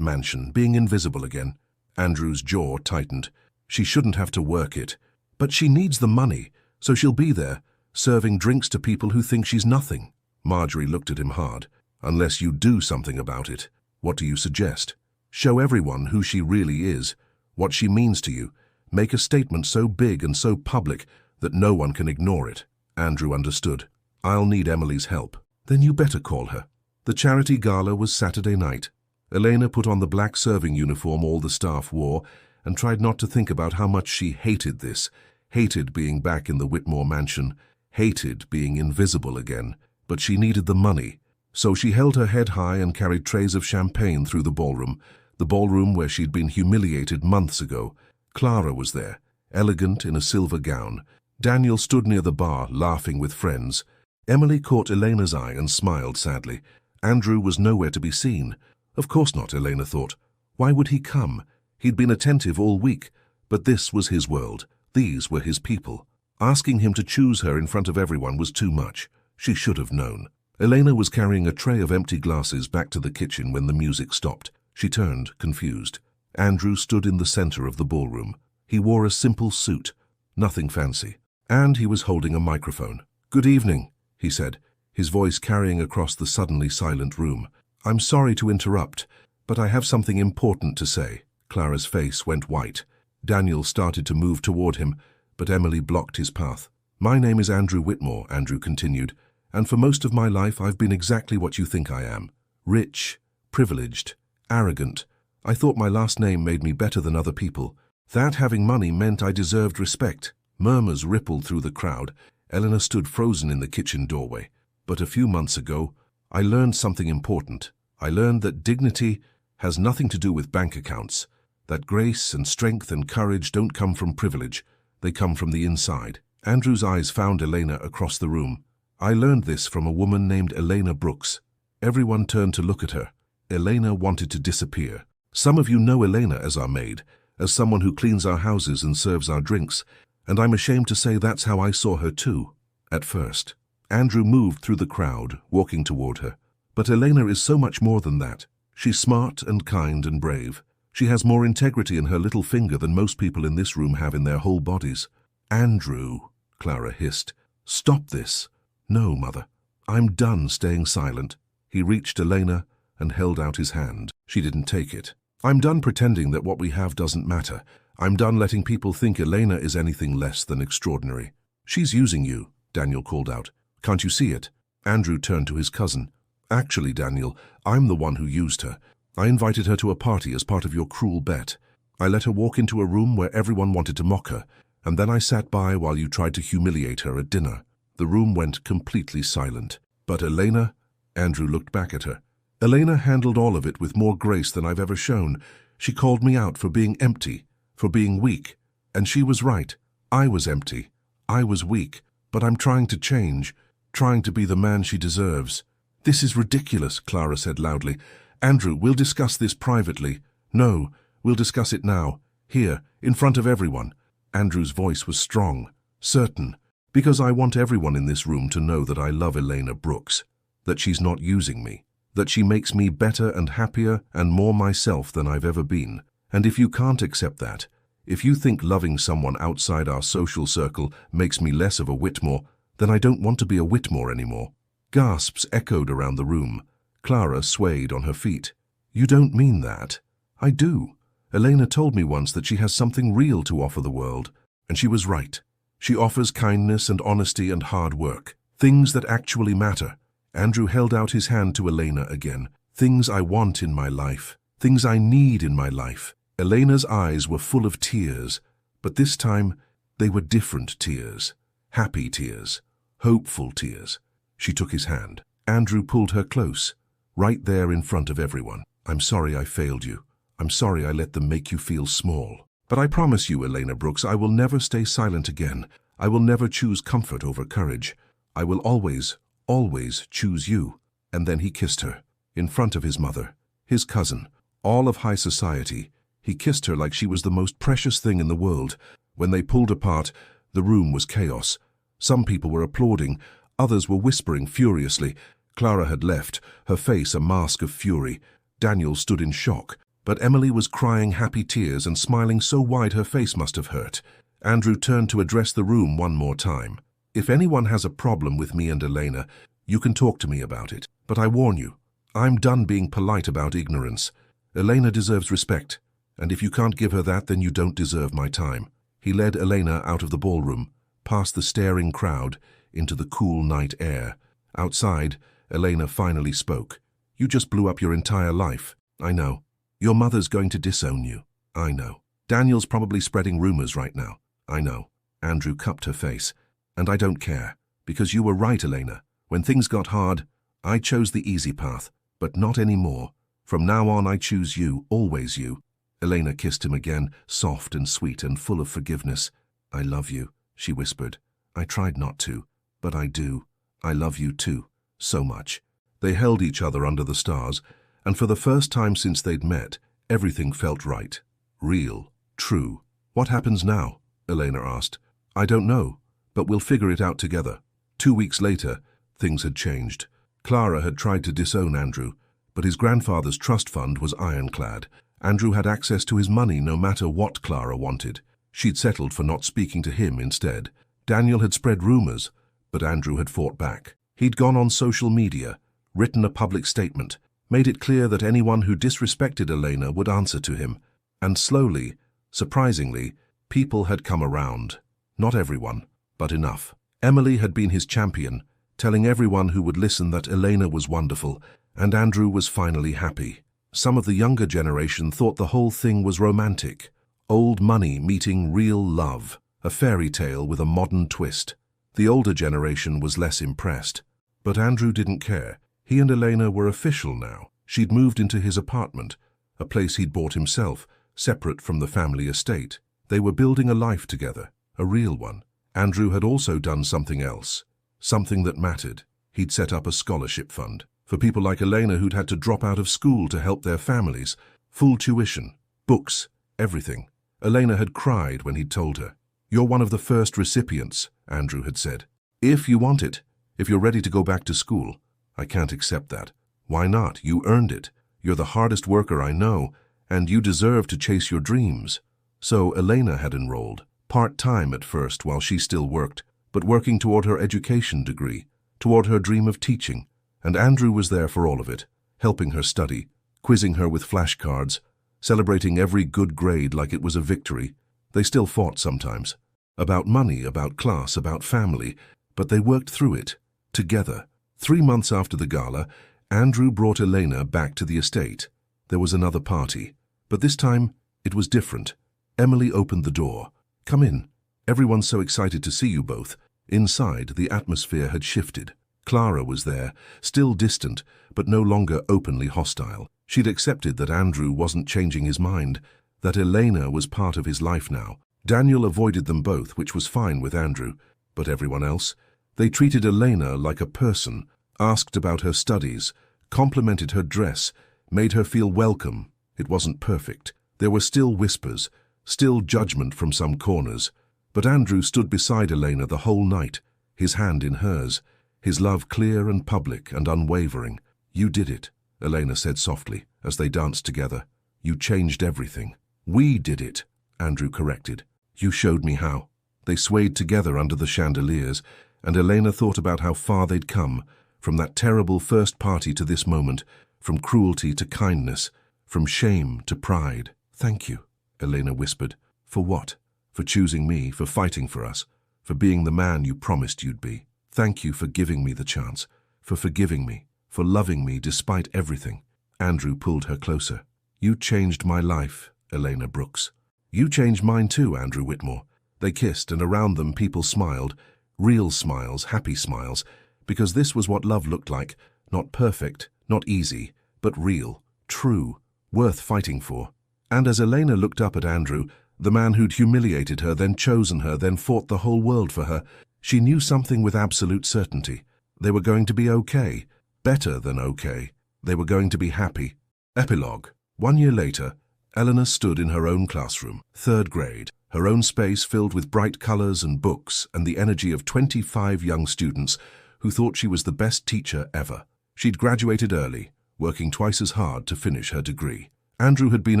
mansion, being invisible again. Andrew's jaw tightened. She shouldn't have to work it. But she needs the money, so she'll be there, serving drinks to people who think she's nothing. Marjorie looked at him hard. Unless you do something about it, what do you suggest? Show everyone who she really is, what she means to you. Make a statement so big and so public that no one can ignore it. Andrew understood. I'll need Emily's help. Then you better call her. The charity gala was Saturday night. Elena put on the black serving uniform all the staff wore and tried not to think about how much she hated this, hated being back in the Whitmore mansion, hated being invisible again. But she needed the money. So she held her head high and carried trays of champagne through the ballroom where she'd been humiliated months ago. Clara was there, elegant in a silver gown. Daniel stood near the bar, laughing with friends. Emily caught Elena's eye and smiled sadly. Andrew was nowhere to be seen. Of course not, Elena thought. Why would he come? He'd been attentive all week, but this was his world. These were his people. Asking him to choose her in front of everyone was too much. She should have known. Elena was carrying a tray of empty glasses back to the kitchen when the music stopped. She turned, confused. Andrew stood in the center of the ballroom. He wore a simple suit, nothing fancy. And he was holding a microphone. Good evening, he said, his voice carrying across the suddenly silent room. I'm sorry to interrupt, but I have something important to say. Clara's face went white. Daniel started to move toward him, but Emily blocked his path. My name is Andrew Whitmore, Andrew continued, and for most of my life I've been exactly what you think I am. Rich, privileged, arrogant. I thought my last name made me better than other people. That having money meant I deserved respect. Murmurs rippled through the crowd. Eleanor stood frozen in the kitchen doorway. But a few months ago, I learned something important. I learned that dignity has nothing to do with bank accounts, that grace and strength and courage don't come from privilege, they come from the inside. Andrew's eyes found Elena across the room. I learned this from a woman named Elena Brooks. Everyone turned to look at her. Elena wanted to disappear. Some of you know Elena as our maid, as someone who cleans our houses and serves our drinks, And I'm ashamed to say that's how I saw her too, at first. Andrew moved through the crowd, walking toward her. But Elena is so much more than that. She's smart and kind and brave. She has more integrity in her little finger than most people in this room have in their whole bodies. Andrew, Clara hissed. Stop this. No, Mother. I'm done staying silent. He reached Elena and held out his hand. She didn't take it. I'm done pretending that what we have doesn't matter. I'm done letting people think Elena is anything less than extraordinary. She's using you, Daniel called out. Can't you see it? Andrew turned to his cousin. Actually, Daniel, I'm the one who used her. I invited her to a party as part of your cruel bet. I let her walk into a room where everyone wanted to mock her, and then I sat by while you tried to humiliate her at dinner. The room went completely silent. But Elena, Andrew looked back at her. Elena handled all of it with more grace than I've ever shown. She called me out for being empty, for being weak. And she was right. I was empty. I was weak. But I'm trying to change, trying to be the man she deserves. This is ridiculous, Clara said loudly. Andrew, we'll discuss this privately. No, we'll discuss it now, here, in front of everyone. Andrew's voice was strong, certain, because I want everyone in this room to know that I love Elena Brooks, that she's not using me, that she makes me better and happier and more myself than I've ever been. And if you can't accept that, if you think loving someone outside our social circle makes me less of a Whitmore, then I don't want to be a Whitmore anymore. Gasps echoed around the room. Clara swayed on her feet. You don't mean that. I do. Elena told me once that she has something real to offer the world, and she was right. She offers kindness and honesty and hard work, things that actually matter. Andrew held out his hand to Elena again. Things I want in my life, things I need in my life. Elena's eyes were full of tears, but this time they were different tears. Happy tears, hopeful tears. She took his hand. Andrew pulled her close, right there in front of everyone. I'm sorry I failed you. I'm sorry I let them make you feel small. But I promise you, Elena Brooks, I will never stay silent again. I will never choose comfort over courage. I will always, always choose you. And then he kissed her, in front of his mother, his cousin, all of high society. He kissed her like she was the most precious thing in the world. When they pulled apart, the room was chaos. Some people were applauding, others were whispering furiously. Clara had left, her face a mask of fury. Daniel stood in shock, but Emily was crying happy tears and smiling so wide her face must have hurt. Andrew turned to address the room one more time. If anyone has a problem with me and Elena, you can talk to me about it. But I warn you, I'm done being polite about ignorance. Elena deserves respect, and if you can't give her that, then you don't deserve my time. He led Elena out of the ballroom, past the staring crowd, into the cool night air. Outside, Elena finally spoke. You just blew up your entire life. I know. Your mother's going to disown you. I know. Daniel's probably spreading rumors right now. I know. Andrew cupped her face. And I don't care, because you were right, Elena. When things got hard, I chose the easy path, but not anymore. From now on, I choose you, always you. Elena kissed him again, soft and sweet and full of forgiveness. I love you, she whispered. I tried not to, but I do. I love you too, so much. They held each other under the stars, and for the first time since they'd met, everything felt right. Real. True. What happens now? Elena asked. I don't know, but we'll figure it out together. 2 weeks later, things had changed. Clara had tried to disown Andrew, but his grandfather's trust fund was ironclad. Andrew had access to his money no matter what Clara wanted. She'd settled for not speaking to him instead. Daniel had spread rumors, but Andrew had fought back. He'd gone on social media, written a public statement, made it clear that anyone who disrespected Elena would answer to him. And slowly, surprisingly, people had come around. Not everyone, but enough. Emily had been his champion, telling everyone who would listen that Elena was wonderful, and Andrew was finally happy. Some of the younger generation thought the whole thing was romantic. Old money meeting real love, a fairy tale with a modern twist. The older generation was less impressed. But Andrew didn't care. He and Elena were official now. She'd moved into his apartment, a place he'd bought himself, separate from the family estate. They were building a life together, a real one. Andrew had also done something else, something that mattered. He'd set up a scholarship fund for people like Elena who'd had to drop out of school to help their families. Full tuition, books, everything. Elena had cried when he'd told her. "You're one of the first recipients," Andrew had said. "If you want it, if you're ready to go back to school." "I can't accept that." "Why not? You earned it. You're the hardest worker I know, and you deserve to chase your dreams." So Elena had enrolled, part-time at first while she still worked, but working toward her education degree, toward her dream of teaching. And Andrew was there for all of it, helping her study, quizzing her with flashcards, celebrating every good grade like it was a victory. They still fought sometimes. About money, about class, about family, but they worked through it, together. 3 months after the gala, Andrew brought Elena back to the estate. There was another party, but this time it was different. Emily opened the door. "Come in. Everyone's so excited to see you both." Inside, the atmosphere had shifted. Clara was there, still distant, but no longer openly hostile. She'd accepted that Andrew wasn't changing his mind, that Elena was part of his life now. Daniel avoided them both, which was fine with Andrew, but everyone else? They treated Elena like a person, asked about her studies, complimented her dress, made her feel welcome. It wasn't perfect. There were still whispers, still judgment from some corners. But Andrew stood beside Elena the whole night, his hand in hers, his love clear and public and unwavering. "You did it," Elena said softly, as they danced together. "You changed everything." "We did it," Andrew corrected. "You showed me how." They swayed together under the chandeliers, and Elena thought about how far they'd come, from that terrible first party to this moment, from cruelty to kindness, from shame to pride. "Thank you," Elena whispered. "For what?" "For choosing me, for fighting for us, for being the man you promised you'd be. Thank you for giving me the chance, for forgiving me, for loving me despite everything." Andrew pulled her closer. "You changed my life, Elena Brooks." "You changed mine too, Andrew Whitmore." They kissed, and around them people smiled, real smiles, happy smiles, because this was what love looked like, not perfect, not easy, but real, true, worth fighting for. And as Elena looked up at Andrew, the man who'd humiliated her, then chosen her, then fought the whole world for her, she knew something with absolute certainty. They were going to be okay, better than okay. They were going to be happy. Epilogue. 1 year later, Eleanor stood in her own classroom, 3rd grade, her own space filled with bright colors and books and the energy of 25 young students who thought she was the best teacher ever. She'd graduated early, working twice as hard to finish her degree. Andrew had been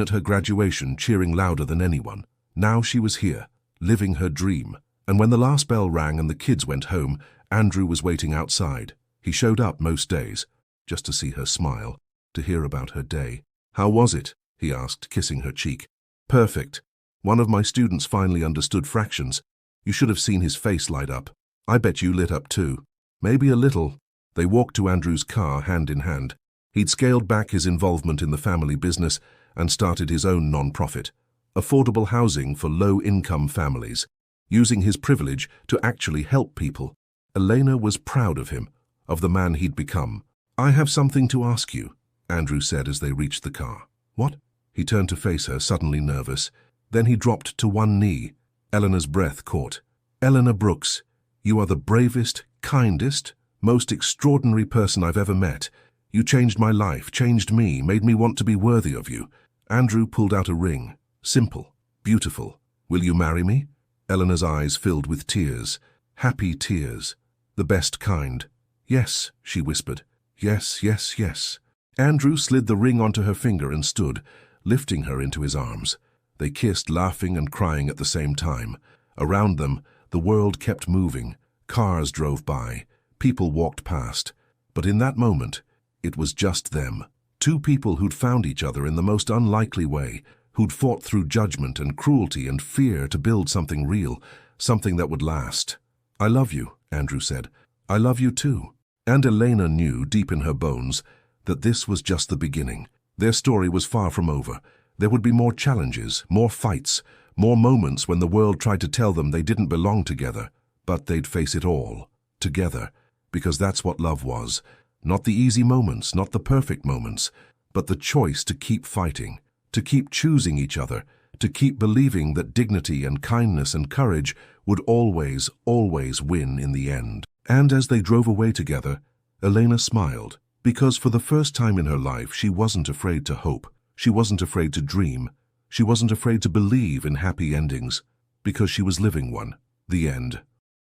at her graduation, cheering louder than anyone. Now she was here, living her dream. And when the last bell rang and the kids went home, Andrew was waiting outside. He showed up most days, just to see her smile, to hear about her day. "How was it?" he asked, kissing her cheek. "Perfect. One of my students finally understood fractions. You should have seen his face light up. I bet you lit up too." "Maybe a little." They walked to Andrew's car hand in hand. He'd scaled back his involvement in the family business and started his own non-profit, affordable housing for low-income families, using his privilege to actually help people. Elena was proud of him, of the man he'd become. "I have something to ask you," Andrew said as they reached the car. "What?" He turned to face her, suddenly nervous. Then he dropped to one knee. Eleanor's breath caught. "Eleanor Brooks, you are the bravest, kindest, most extraordinary person I've ever met. You changed my life, changed me, made me want to be worthy of you." Andrew pulled out a ring. Simple, beautiful. "Will you marry me?" Eleanor's eyes filled with tears, happy tears, the best kind. "Yes," she whispered. "Yes, yes, yes." Andrew slid the ring onto her finger and stood, lifting her into his arms. They kissed, laughing and crying at the same time. Around them, the world kept moving. Cars drove by. People walked past. But in that moment, it was just them. Two people who'd found each other in the most unlikely way, who'd fought through judgment and cruelty and fear to build something real, something that would last. "I love you," Andrew said. "I love you too." And Elena knew, deep in her bones, that this was just the beginning. Their story was far from over. There would be more challenges, more fights, more moments when the world tried to tell them they didn't belong together. But they'd face it all, together, because that's what love was. Not the easy moments, not the perfect moments, but the choice to keep fighting, to keep choosing each other, to keep believing that dignity and kindness and courage would always, always win in the end. And as they drove away together, Elena smiled, because for the first time in her life she wasn't afraid to hope. She wasn't afraid to dream. She wasn't afraid to believe in happy endings. because she was living one. The end.